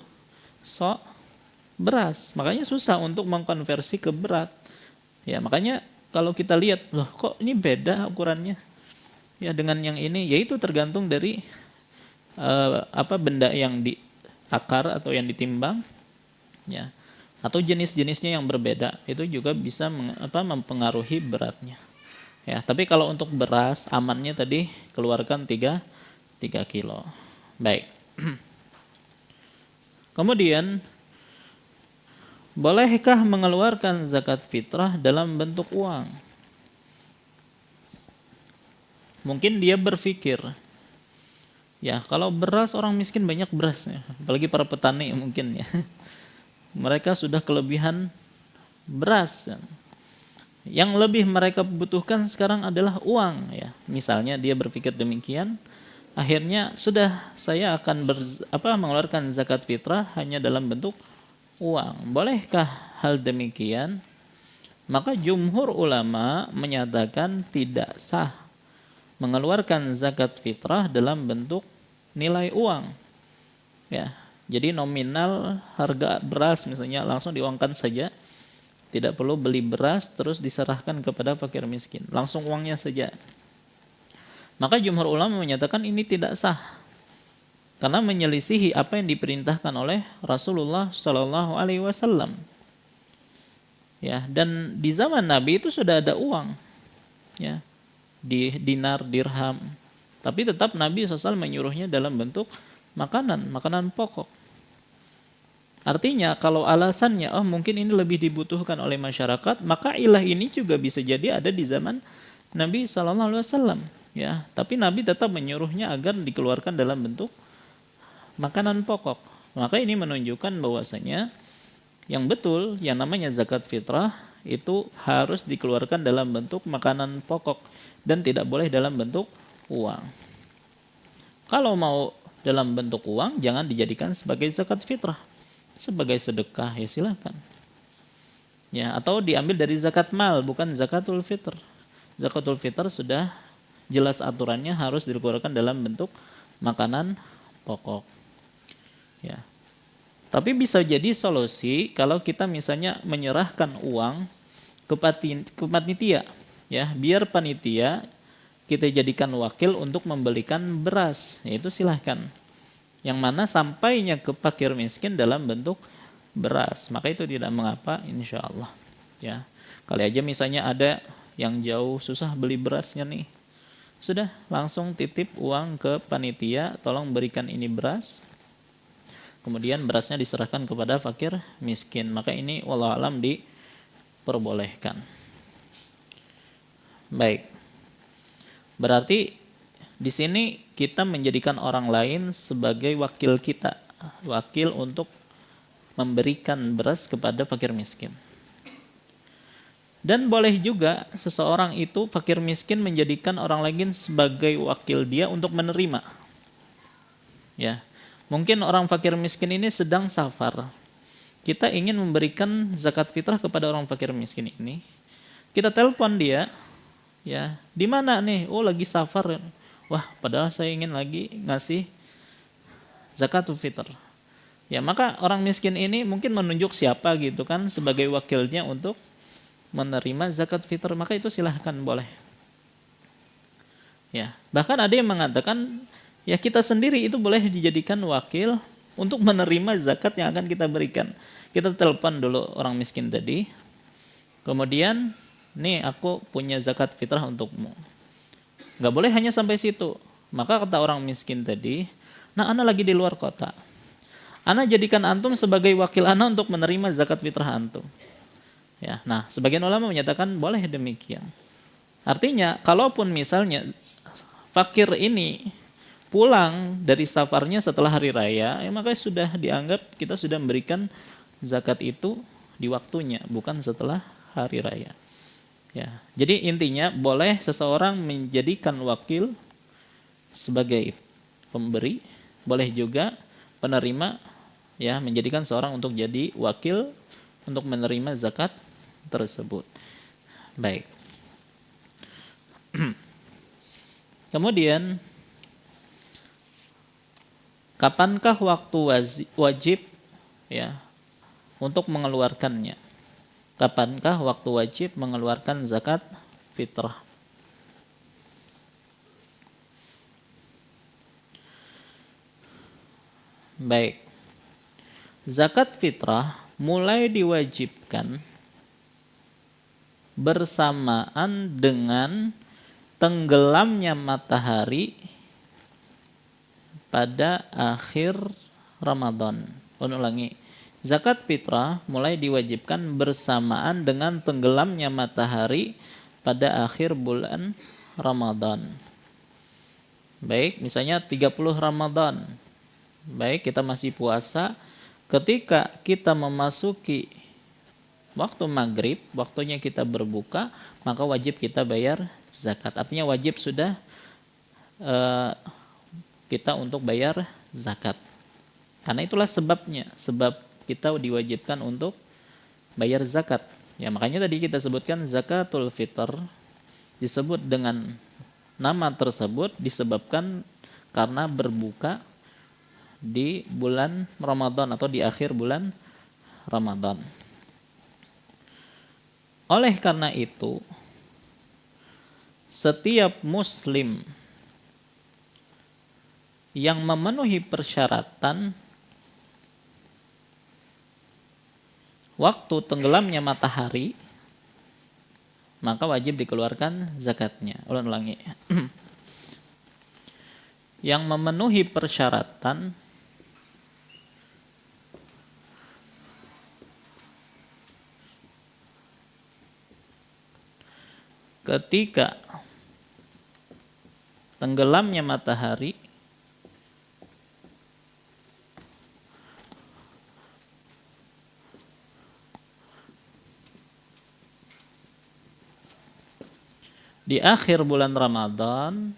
sok beras. Makanya susah untuk mengkonversi ke berat. Ya, makanya kalau kita lihat, loh kok ini beda ukurannya ya dengan yang ini, yaitu tergantung dari benda yang ditakar atau yang ditimbang ya, atau jenis-jenisnya yang berbeda, itu juga bisa mempengaruhi beratnya. Ya, tapi kalau untuk beras amannya tadi keluarkan 3 kilo. Baik. Kemudian bolehkah mengeluarkan zakat fitrah dalam bentuk uang? Mungkin dia berpikir, ya kalau beras orang miskin banyak berasnya, apalagi para petani mungkin ya. Mereka sudah kelebihan beras. Yang lebih mereka butuhkan sekarang adalah uang ya. Misalnya dia berpikir demikian, akhirnya sudah saya akan mengeluarkan zakat fitrah hanya dalam bentuk uang. Bolehkah hal demikian? Maka jumhur ulama menyatakan tidak sah mengeluarkan zakat fitrah dalam bentuk nilai uang. Ya, jadi nominal harga beras misalnya langsung diuangkan saja. Tidak perlu beli beras terus diserahkan kepada fakir miskin. Langsung uangnya saja. Maka jumhur ulama menyatakan ini tidak sah. Karena menyelisihi apa yang diperintahkan oleh Rasulullah Shallallahu Alaihi Wasallam. Ya, dan di zaman Nabi itu sudah ada uang, ya, di dinar, dirham. Tapi tetap Nabi SAW menyuruhnya dalam bentuk makanan pokok. Artinya kalau alasannya, mungkin ini lebih dibutuhkan oleh masyarakat, maka ilah ini juga bisa jadi ada di zaman Nabi Shallallahu Alaihi Wasallam. Ya, tapi Nabi tetap menyuruhnya agar dikeluarkan dalam bentuk makanan pokok. Maka ini menunjukkan bahwasanya yang betul, yang namanya zakat fitrah itu harus dikeluarkan dalam bentuk makanan pokok dan tidak boleh dalam bentuk uang. Kalau mau dalam bentuk uang, jangan dijadikan sebagai zakat fitrah, sebagai sedekah ya silakan. Ya, atau diambil dari zakat mal, bukan zakatul fitr. Zakatul fitr sudah jelas aturannya harus dikeluarkan dalam bentuk makanan pokok. Ya. Tapi bisa jadi solusi kalau kita misalnya menyerahkan uang ke panitia, ya, biar panitia kita jadikan wakil untuk membelikan beras, yaitu silahkan. Yang mana sampainya ke fakir miskin dalam bentuk beras, maka itu tidak mengapa, insya Allah. Ya, kali aja misalnya ada yang jauh susah beli berasnya nih, sudah langsung titip uang ke panitia, tolong berikan ini beras. Kemudian berasnya diserahkan kepada fakir miskin. Maka ini wallahu alam diperbolehkan. Baik. Berarti di sini kita menjadikan orang lain sebagai wakil kita, wakil untuk memberikan beras kepada fakir miskin. Dan boleh juga seseorang itu fakir miskin menjadikan orang lain sebagai wakil dia untuk menerima. Ya. Mungkin orang fakir miskin ini sedang safar. Kita ingin memberikan zakat fitrah kepada orang fakir miskin ini. Kita telepon dia, ya, di mana nih? Oh, lagi safar. Wah, padahal saya ingin lagi ngasih zakat fitr. Ya, maka orang miskin ini mungkin menunjuk siapa gitu kan sebagai wakilnya untuk menerima zakat fitr, maka itu silahkan boleh. Ya, bahkan ada yang mengatakan ya kita sendiri itu boleh dijadikan wakil untuk menerima zakat yang akan kita berikan. Kita telepon dulu orang miskin tadi. Kemudian, nih aku punya zakat fitrah untukmu. Gak boleh hanya sampai situ. Maka kata orang miskin tadi, nah ana lagi di luar kota. Ana jadikan antum sebagai wakil ana untuk menerima zakat fitrah antum. Ya, nah sebagian ulama menyatakan boleh demikian. Artinya, kalaupun misalnya fakir ini pulang dari safarnya setelah hari raya, ya maka sudah dianggap kita sudah memberikan zakat itu di waktunya, bukan setelah hari raya. Ya, jadi intinya boleh seseorang menjadikan wakil sebagai pemberi, boleh juga penerima ya menjadikan seorang untuk jadi wakil untuk menerima zakat tersebut. Baik. Kemudian Kapankah waktu wajib ya untuk mengeluarkannya? Kapankah waktu wajib mengeluarkan zakat fitrah? Baik. Zakat fitrah mulai diwajibkan bersamaan dengan tenggelamnya matahari pada akhir Ramadan. Ulangi. Zakat fitrah mulai diwajibkan bersamaan dengan tenggelamnya matahari pada akhir bulan Ramadan. Baik, misalnya 30 Ramadan. Baik, kita masih puasa. Ketika kita memasuki waktu maghrib, waktunya kita berbuka, maka wajib kita bayar zakat. Artinya wajib sudah kita untuk bayar zakat. Karena itulah sebabnya, sebab kita diwajibkan untuk bayar zakat. Ya, makanya tadi kita sebutkan zakatul fitr disebut dengan nama tersebut disebabkan karena berbuka di bulan Ramadan atau di akhir bulan Ramadan. Oleh karena itu, setiap muslim yang memenuhi persyaratan waktu tenggelamnya matahari, maka wajib dikeluarkan zakatnya. Ulangi. Yang memenuhi persyaratan ketika tenggelamnya matahari di akhir bulan Ramadan,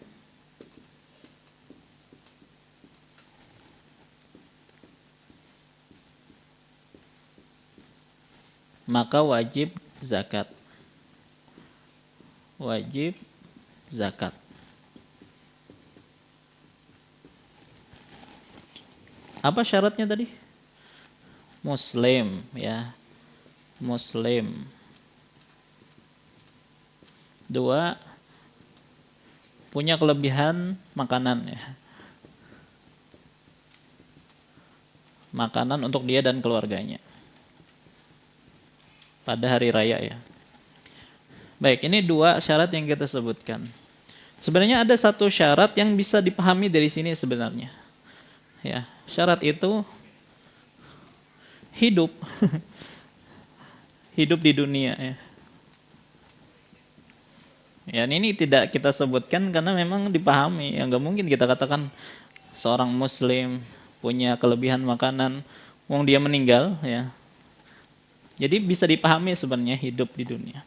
maka wajib zakat. Wajib zakat. Apa syaratnya tadi? Muslim, ya. Muslim. 2, punya kelebihan makanan, ya. Makanan untuk dia dan keluarganya pada hari raya, ya. Baik, ini 2 syarat yang kita sebutkan. Sebenarnya ada satu syarat yang bisa dipahami dari sini sebenarnya. Ya, syarat itu hidup. Hidup di dunia, ya. Ya, ini tidak kita sebutkan karena memang dipahami. Ya, nggak mungkin kita katakan seorang muslim punya kelebihan makanan wong dia meninggal, ya. Jadi bisa dipahami sebenarnya hidup di dunia.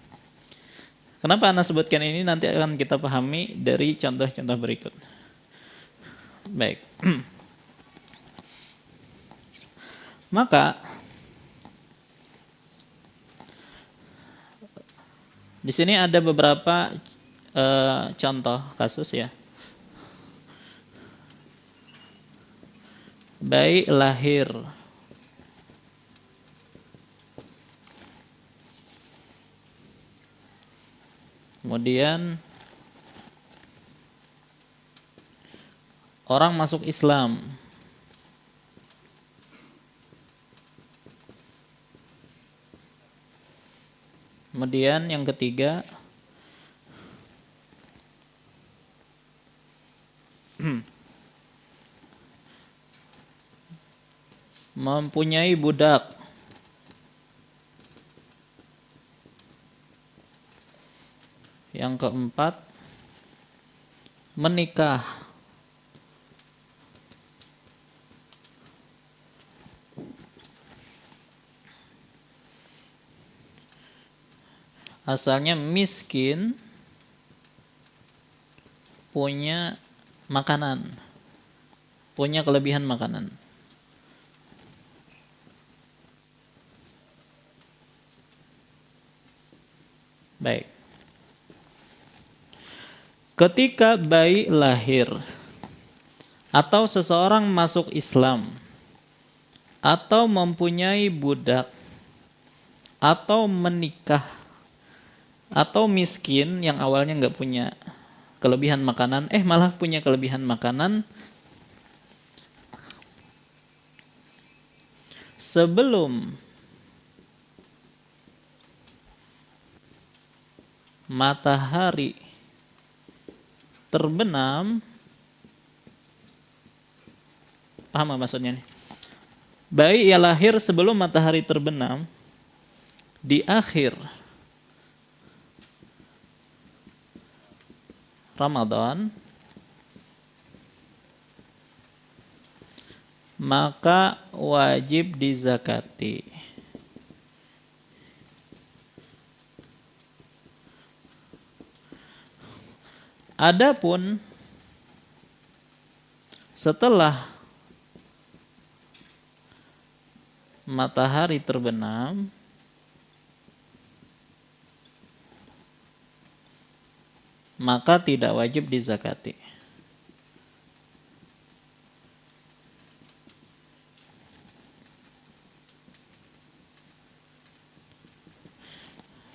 Kenapa Anda sebutkan ini nanti akan kita pahami dari contoh-contoh berikut. Baik. Maka di sini ada beberapa contoh kasus, ya. Bayi lahir kemudian orang masuk Islam, kemudian yang ketiga mempunyai budak, yang keempat menikah, asalnya miskin, punya makanan, punya kelebihan makanan. Baik. Ketika bayi lahir, atau seseorang masuk Islam, atau mempunyai budak, atau menikah, atau miskin yang awalnya nggak punya kelebihan makanan, malah punya kelebihan makanan sebelum matahari terbenam. Paham gak maksudnya nih? Baik ia lahir sebelum matahari terbenam, di akhir Ramadan, maka wajib dizakati. Adapun setelah matahari terbenam, maka tidak wajib dizakati.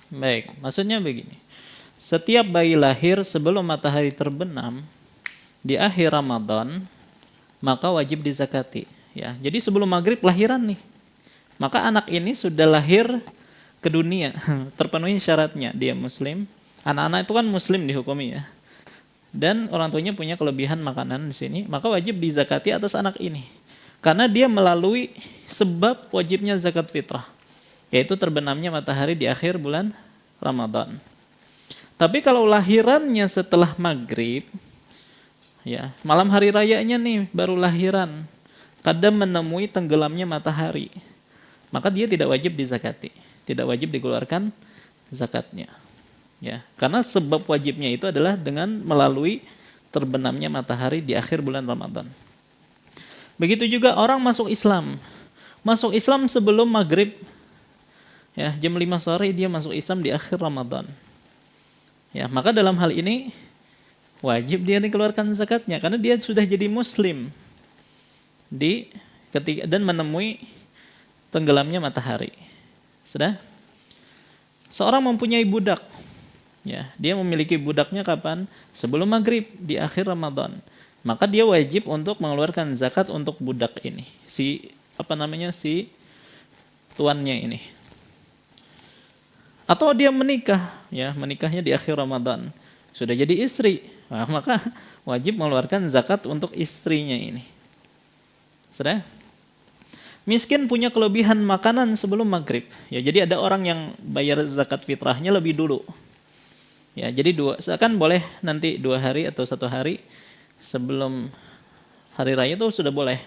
Baik, maksudnya begini. Setiap bayi lahir sebelum matahari terbenam di akhir Ramadan, maka wajib dizakati. Ya, jadi sebelum maghrib lahiran nih, maka anak ini sudah lahir ke dunia, terpenuhi syaratnya, dia muslim. Anak-anak itu kan muslim dihukumi ya. Dan orang tuanya punya kelebihan makanan di sini, maka wajib dizakati atas anak ini. Karena dia melalui sebab wajibnya zakat fitrah, yaitu terbenamnya matahari di akhir bulan Ramadan. Tapi kalau lahirannya setelah maghrib, ya malam hari rayanya nih baru lahiran, kadang menemui tenggelamnya matahari, maka dia tidak wajib dizakati, tidak wajib dikeluarkan zakatnya. Ya, karena sebab wajibnya itu adalah dengan melalui terbenamnya matahari di akhir bulan Ramadan. Begitu juga orang masuk Islam. Masuk Islam sebelum maghrib, ya, jam 5 sore dia masuk Islam di akhir Ramadan. Ya, maka dalam hal ini wajib dia dikeluarkan zakatnya karena dia sudah jadi muslim dan menemui tenggelamnya matahari. Sudah? Seorang mempunyai budak. Ya, dia memiliki budaknya kapan? Sebelum maghrib di akhir Ramadan. Maka dia wajib untuk mengeluarkan zakat untuk budak ini. Si tuannya ini. Atau dia menikah, ya, menikahnya di akhir Ramadan. Sudah jadi istri, maka wajib mengeluarkan zakat untuk istrinya ini. Sudah? Miskin punya kelebihan makanan sebelum maghrib. Ya, jadi ada orang yang bayar zakat fitrahnya lebih dulu. Ya, jadi seakan boleh nanti 2 hari atau 1 hari sebelum hari raya itu sudah boleh.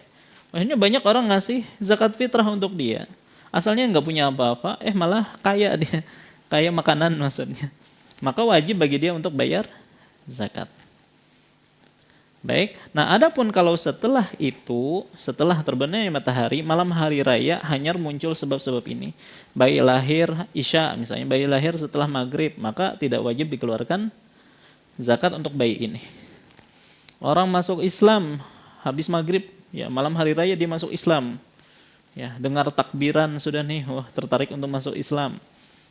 Maksudnya banyak orang ngasih zakat fitrah untuk dia. Asalnya nggak punya apa-apa, malah kaya dia. Kaya makanan maksudnya. Maka wajib bagi dia untuk bayar zakat. Baik, nah adapun kalau setelah itu, setelah terbenamnya matahari, malam hari raya hanya muncul sebab-sebab ini. Bayi lahir Isya misalnya, bayi lahir setelah maghrib, maka tidak wajib dikeluarkan zakat untuk bayi ini. Orang masuk Islam habis maghrib, ya malam hari raya dia masuk Islam. Ya, dengar takbiran sudah nih, wah tertarik untuk masuk Islam.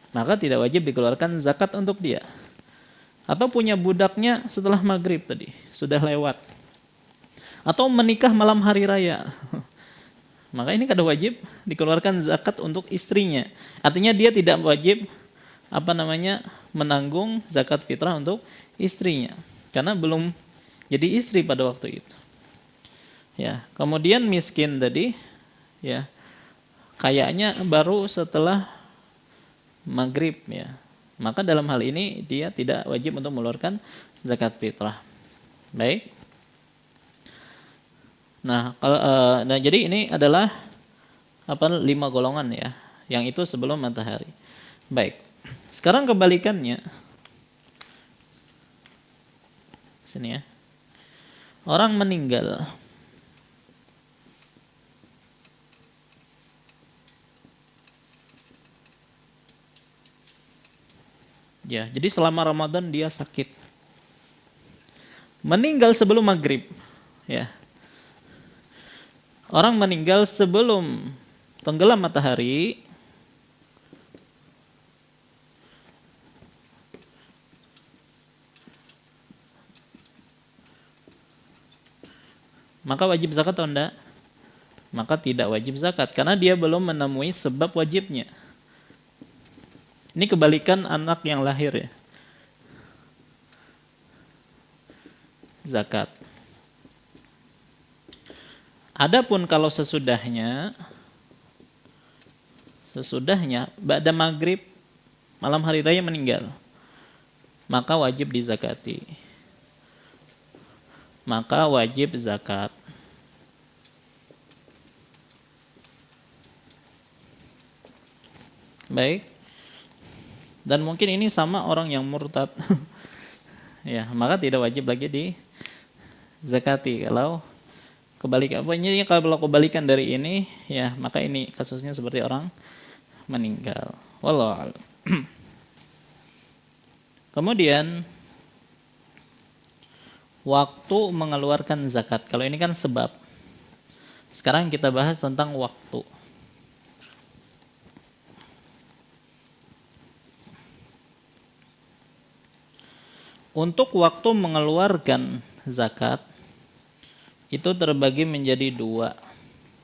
Maka tidak wajib dikeluarkan zakat untuk dia. Atau punya budaknya setelah maghrib tadi, sudah lewat. Atau menikah malam hari raya. Maka ini kada wajib dikeluarkan zakat untuk istrinya. Artinya dia tidak wajib menanggung zakat fitrah untuk istrinya. Karena belum jadi istri pada waktu itu. Ya, kemudian miskin tadi, ya, kayaknya baru setelah maghrib, ya, maka dalam hal ini dia tidak wajib untuk mengeluarkan zakat fitrah. Baik. Nah, jadi ini adalah 5 golongan ya, yang itu sebelum matahari. Baik. Sekarang kebalikannya. Sini ya. Orang meninggal. Ya, jadi selama Ramadan dia sakit. Meninggal sebelum maghrib. Ya. Orang meninggal sebelum tenggelam matahari, maka wajib zakat atau enggak? Maka tidak wajib zakat karena dia belum menemui sebab wajibnya. Ini kebalikan anak yang lahir ya. Zakat. Adapun kalau sesudahnya ba'da maghrib malam hari raya meninggal, maka wajib dizakati. Maka wajib zakat. Baik. Dan mungkin ini sama orang yang murtad. Ya, maka tidak wajib lagi di zakati. Kalau kebalikan dari ini, ya maka ini kasusnya seperti orang meninggal. Wallahu a'lam. Kemudian waktu mengeluarkan zakat. Kalau ini kan sebab. Sekarang kita bahas tentang waktu. Untuk waktu mengeluarkan zakat itu terbagi menjadi dua.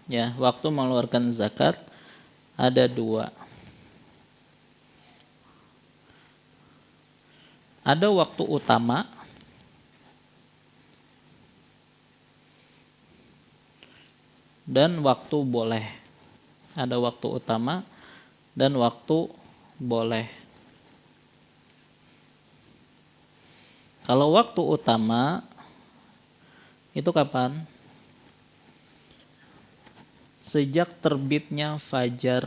Ya, waktu mengeluarkan zakat ada dua. Ada waktu utama dan waktu boleh. Ada waktu utama dan waktu boleh. Kalau waktu utama itu kapan? Sejak terbitnya fajar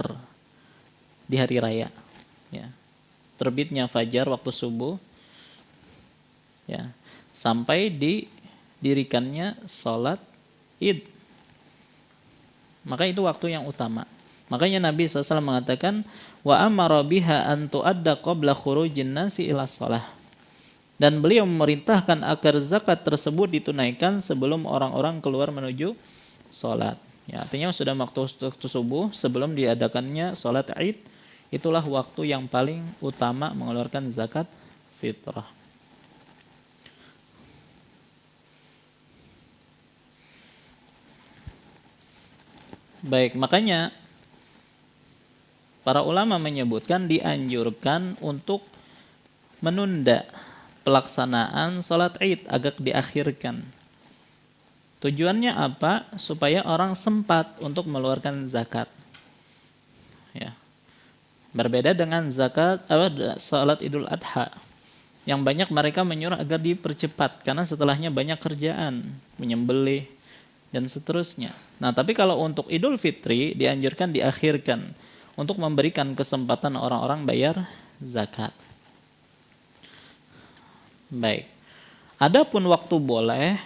di hari raya. Ya. Terbitnya fajar waktu subuh, ya, sampai didirikannya sholat id. Maka itu waktu yang utama. Makanya Nabi SAW mengatakan, wa amara biha an tu'adda qabla khurujin nasi ila shalah. Dan beliau memerintahkan agar zakat tersebut ditunaikan sebelum orang-orang keluar menuju sholat. Ya, artinya sudah waktu subuh sebelum diadakannya sholat id, itulah waktu yang paling utama mengeluarkan zakat fitrah. Baik, makanya para ulama menyebutkan dianjurkan untuk menunda pelaksanaan sholat id agar diakhirkan. Tujuannya apa? Supaya orang sempat untuk mengeluarkan zakat. Ya. Berbeda dengan sholat idul adha, yang banyak mereka menyuruh agar dipercepat karena setelahnya banyak kerjaan, menyembelih dan seterusnya. Nah, tapi kalau untuk idul fitri dianjurkan diakhirkan untuk memberikan kesempatan orang-orang bayar zakat. Baik. Adapun waktu boleh,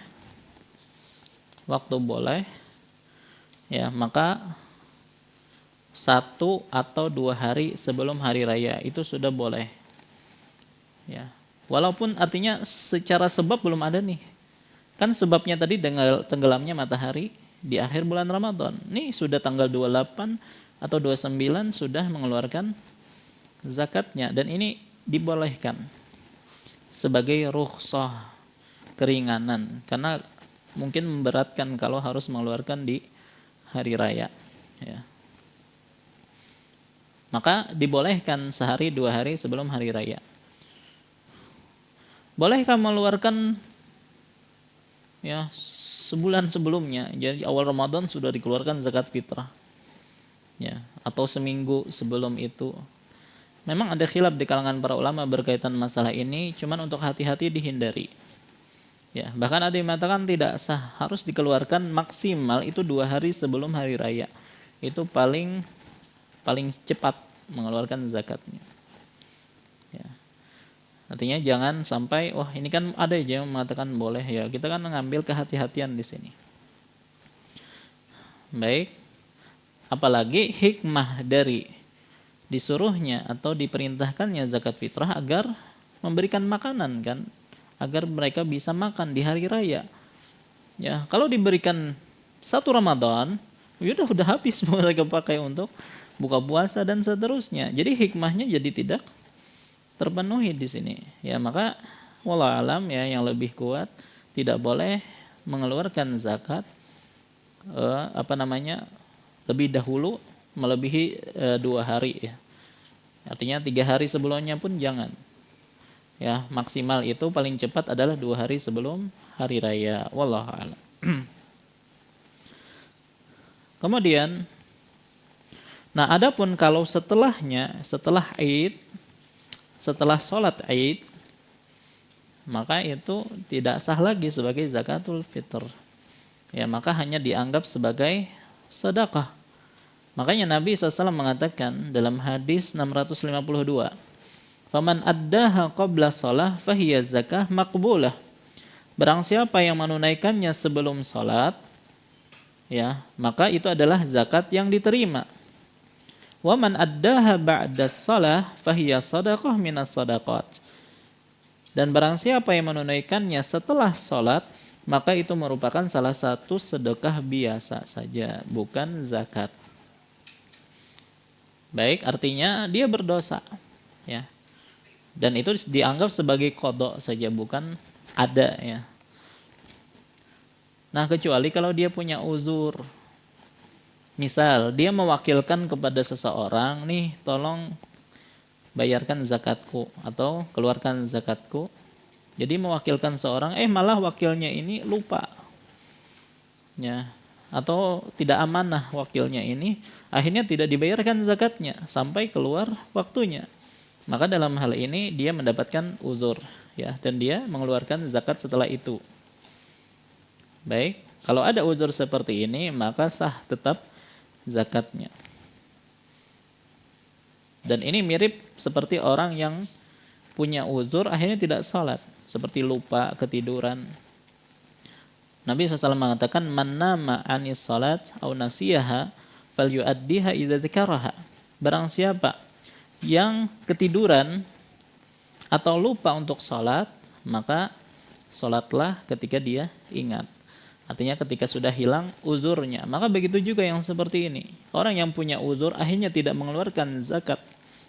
ya maka 1 atau 2 hari sebelum hari raya itu sudah boleh. Ya. Walaupun artinya secara sebab belum ada nih. Kan sebabnya tadi tenggelamnya matahari di akhir bulan Ramadan. Nih sudah tanggal 28 atau 29 sudah mengeluarkan zakatnya dan ini dibolehkan sebagai rukhsah, keringanan, karena mungkin memberatkan kalau harus mengeluarkan di hari raya, ya. Maka dibolehkan sehari 2 hari sebelum hari raya. Bolehkah mengeluarkan ya sebulan sebelumnya? Jadi awal Ramadan sudah dikeluarkan zakat fitrah, ya, atau seminggu sebelum itu. Memang ada khilaf di kalangan para ulama berkaitan masalah ini, cuman untuk hati-hati dihindari. Ya, bahkan ada yang mengatakan tidak sah, harus dikeluarkan maksimal itu 2 hari sebelum hari raya. Itu paling cepat mengeluarkan zakatnya. Ya. Artinya jangan sampai, wah ini kan ada aja yang mengatakan boleh, ya kita kan mengambil kehati-hatian di sini. Baik, apalagi hikmah dari disuruhnya atau diperintahkannya zakat fitrah agar memberikan makanan kan, agar mereka bisa makan di hari raya. Ya, kalau diberikan Satu Ramadan, udah habis mereka pakai untuk buka puasa dan seterusnya. Jadi hikmahnya jadi tidak terpenuhi di sini. Ya, maka wallahu alam ya, yang lebih kuat tidak boleh mengeluarkan zakat lebih dahulu melebihi 2 hari ya. Artinya 3 hari sebelumnya pun jangan. Ya, maksimal itu paling cepat adalah 2 hari sebelum hari raya. Wallahu a'lam. Kemudian, nah adapun kalau setelahnya, setelah Id, setelah sholat Id, maka itu tidak sah lagi sebagai zakatul fitr. Ya, maka hanya dianggap sebagai sedekah. Makanya Nabi SAW mengatakan dalam hadis 652, "Faman addaha qabla shalah fahiya zakah maqbulah." Barang siapa yang menunaikannya sebelum salat, ya, maka itu adalah zakat yang diterima. Wa man addaha ba'da shalah fahiya shadaqah minas shadaqat. Dan barang siapa yang menunaikannya setelah salat, maka itu merupakan salah satu sedekah biasa saja, bukan zakat. Baik, artinya dia berdosa, ya. Dan itu dianggap sebagai qada saja, bukan ada, ya. Nah, kecuali kalau dia punya uzur. Misal, dia mewakilkan kepada seseorang, nih, tolong bayarkan zakatku atau keluarkan zakatku. Jadi mewakilkan seorang, malah wakilnya ini lupa. Ya, atau tidak amanah wakilnya ini, akhirnya tidak dibayarkan zakatnya sampai keluar waktunya. Maka dalam hal ini dia mendapatkan uzur, ya, dan dia mengeluarkan zakat setelah itu. Baik, kalau ada uzur seperti ini, maka sah tetap zakatnya. Dan ini mirip seperti orang yang punya uzur akhirnya tidak salat, seperti lupa, ketiduran. Nabi SAW mengatakan, "Man nama anis salat au nasiyaha falyu'addiha idza dzakaraha." Barang siapa yang ketiduran atau lupa untuk salat, maka salatlah ketika dia ingat. Artinya ketika sudah hilang uzurnya. Maka begitu juga yang seperti ini. Orang yang punya uzur akhirnya tidak mengeluarkan zakat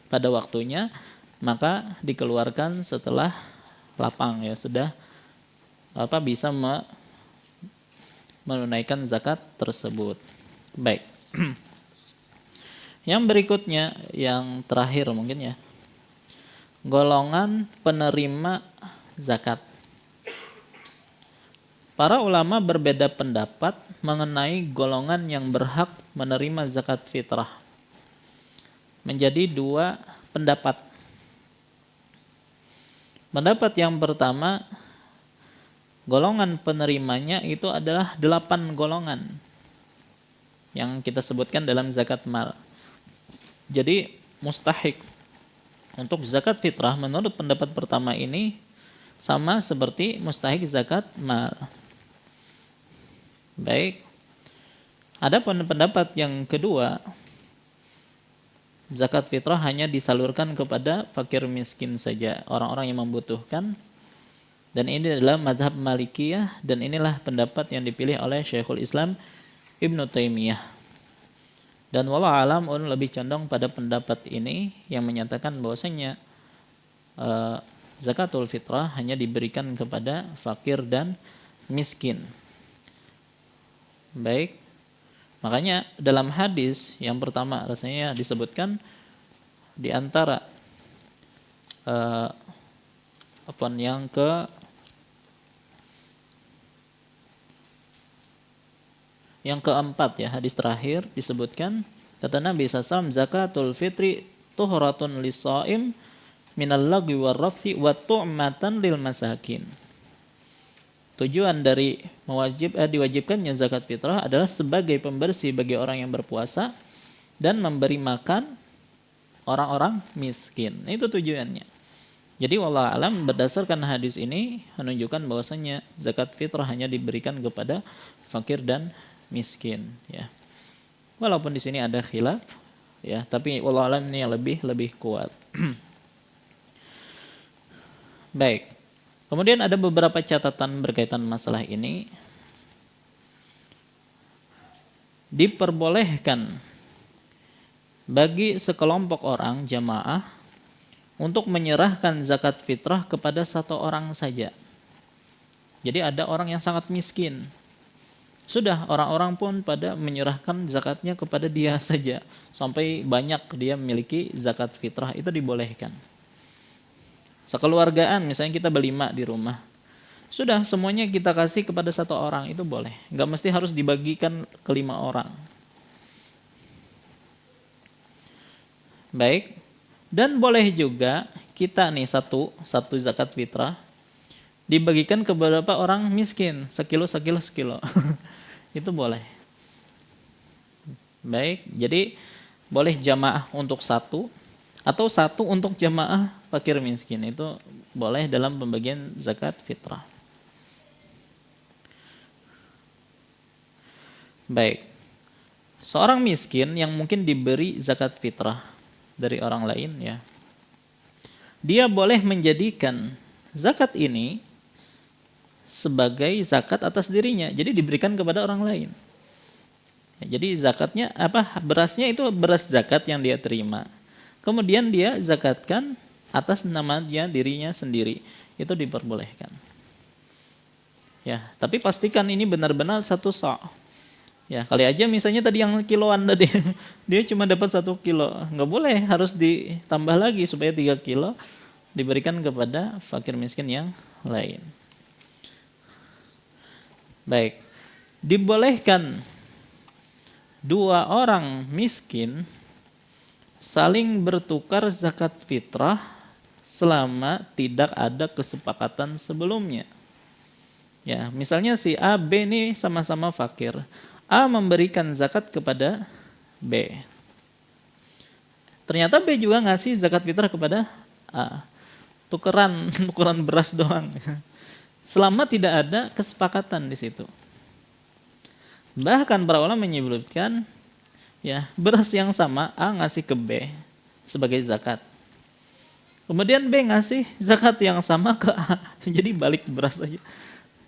pada waktunya, maka dikeluarkan setelah lapang, ya, sudah bisa menunaikan zakat tersebut. Baik. Yang berikutnya, yang terakhir mungkin, ya. Golongan penerima zakat. Para ulama berbeda pendapat mengenai golongan yang berhak menerima zakat fitrah. Menjadi 2 pendapat. Pendapat yang pertama, golongan penerimanya itu adalah 8 golongan yang kita sebutkan dalam zakat mal. Jadi mustahik untuk zakat fitrah menurut pendapat pertama ini sama seperti mustahik zakat mal. Baik. Adapun pendapat yang kedua, zakat fitrah hanya disalurkan kepada fakir miskin saja, orang-orang yang membutuhkan. Dan ini adalah mazhab Malikiyah, dan inilah pendapat yang dipilih oleh Syekhul Islam Ibnu Taimiyah. Dan wallahu alam lebih condong pada pendapat ini yang menyatakan bahwasanya zakatul fitrah hanya diberikan kepada fakir dan miskin. Baik. Makanya dalam hadis yang pertama rasanya disebutkan di antara yang keempat, ya, hadis terakhir disebutkan, kata Nabi SAW, zakatul fitri tuhratun lis-shaim minal lagwi war rafsi wa tu'matan lil masakin. Tujuan dari diwajibkannya zakat fitrah adalah sebagai pembersih bagi orang yang berpuasa dan memberi makan orang-orang miskin. Itu tujuannya. Jadi wallahu alam, berdasarkan hadis ini menunjukkan bahwasanya zakat fitrah hanya diberikan kepada fakir dan miskin, ya. Walaupun di sini ada khilaf, ya, tapi wallahu alam ini yang lebih kuat. Baik. Kemudian ada beberapa catatan berkaitan masalah ini. diperbolehkan bagi sekelompok orang jamaah untuk menyerahkan zakat fitrah kepada satu orang saja. Jadi ada orang yang sangat miskin. Sudah orang-orang pun pada menyerahkan zakatnya kepada dia saja. Sampai banyak dia memiliki zakat fitrah, itu dibolehkan. Sekeluargaan, misalnya kita berlima di rumah. Sudah semuanya kita kasih kepada satu orang, itu boleh. Nggak mesti harus dibagikan ke 5 orang. Baik. Dan boleh juga kita nih satu zakat fitrah dibagikan ke beberapa orang miskin, sekilo. Itu boleh. Baik, jadi boleh jamaah untuk satu atau satu untuk jamaah fakir miskin, itu boleh dalam pembagian zakat fitrah. Baik, seorang miskin yang mungkin diberi zakat fitrah dari orang lain, ya, dia boleh menjadikan zakat ini sebagai zakat atas dirinya, jadi diberikan kepada orang lain. Jadi zakatnya berasnya itu beras zakat yang dia terima, kemudian dia zakatkan atas namanya dirinya sendiri, itu diperbolehkan. Ya, tapi pastikan ini benar-benar 1 sa'. Ya, kali aja misalnya tadi yang kiloan tadi, dia cuma dapat 1 kilo, nggak boleh, harus ditambah lagi supaya 3 kilo diberikan kepada fakir miskin yang lain. Baik, dibolehkan 2 orang miskin saling bertukar zakat fitrah selama tidak ada kesepakatan sebelumnya. Ya, misalnya si A, B ini sama-sama fakir. A memberikan zakat kepada B. Ternyata B juga ngasih zakat fitrah kepada A. Tukeran beras doang. Selama tidak ada kesepakatan di situ. Bahkan para ulama menyebutkan, ya, beras yang sama A ngasih ke B sebagai zakat. Kemudian B ngasih zakat yang sama ke A. Jadi balik beras saja.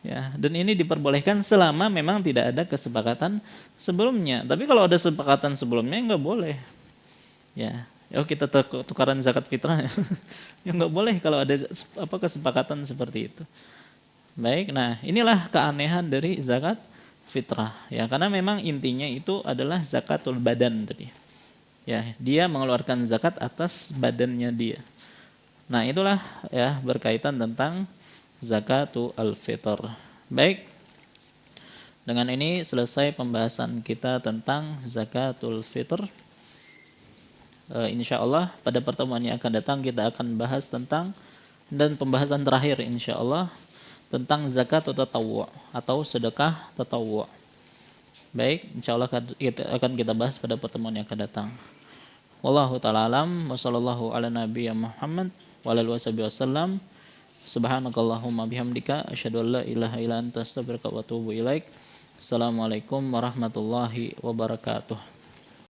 Ya, dan ini diperbolehkan selama memang tidak ada kesepakatan sebelumnya. Tapi kalau ada kesepakatan sebelumnya nggak boleh. Ya, kita tukaran zakat fitrah. Ya nggak boleh kalau ada kesepakatan seperti itu. Baik, nah inilah keanehan dari zakat fitrah. Ya, karena memang intinya itu adalah zakatul badan tadi. Ya, dia mengeluarkan zakat atas badannya dia. Nah, itulah ya berkaitan tentang zakatul fitr. Baik. Dengan ini selesai pembahasan kita tentang zakatul fitr. Insyaallah pada pertemuan yang akan datang kita akan bahas tentang, dan pembahasan terakhir insyaallah tentang zakat tatawwu atau sedekah tatawwu. Baik, insyaallah akan kita bahas pada pertemuan yang akan datang. Wallahu ta'ala alam wa sallallahu ala nabiyyi Muhammad wa alihi wasallam. Subhanakallahumma bihamdika asyhadu an la ilaha illa anta astaghfiruka wa atubu ilaik. Assalamualaikum warahmatullahi wabarakatuh.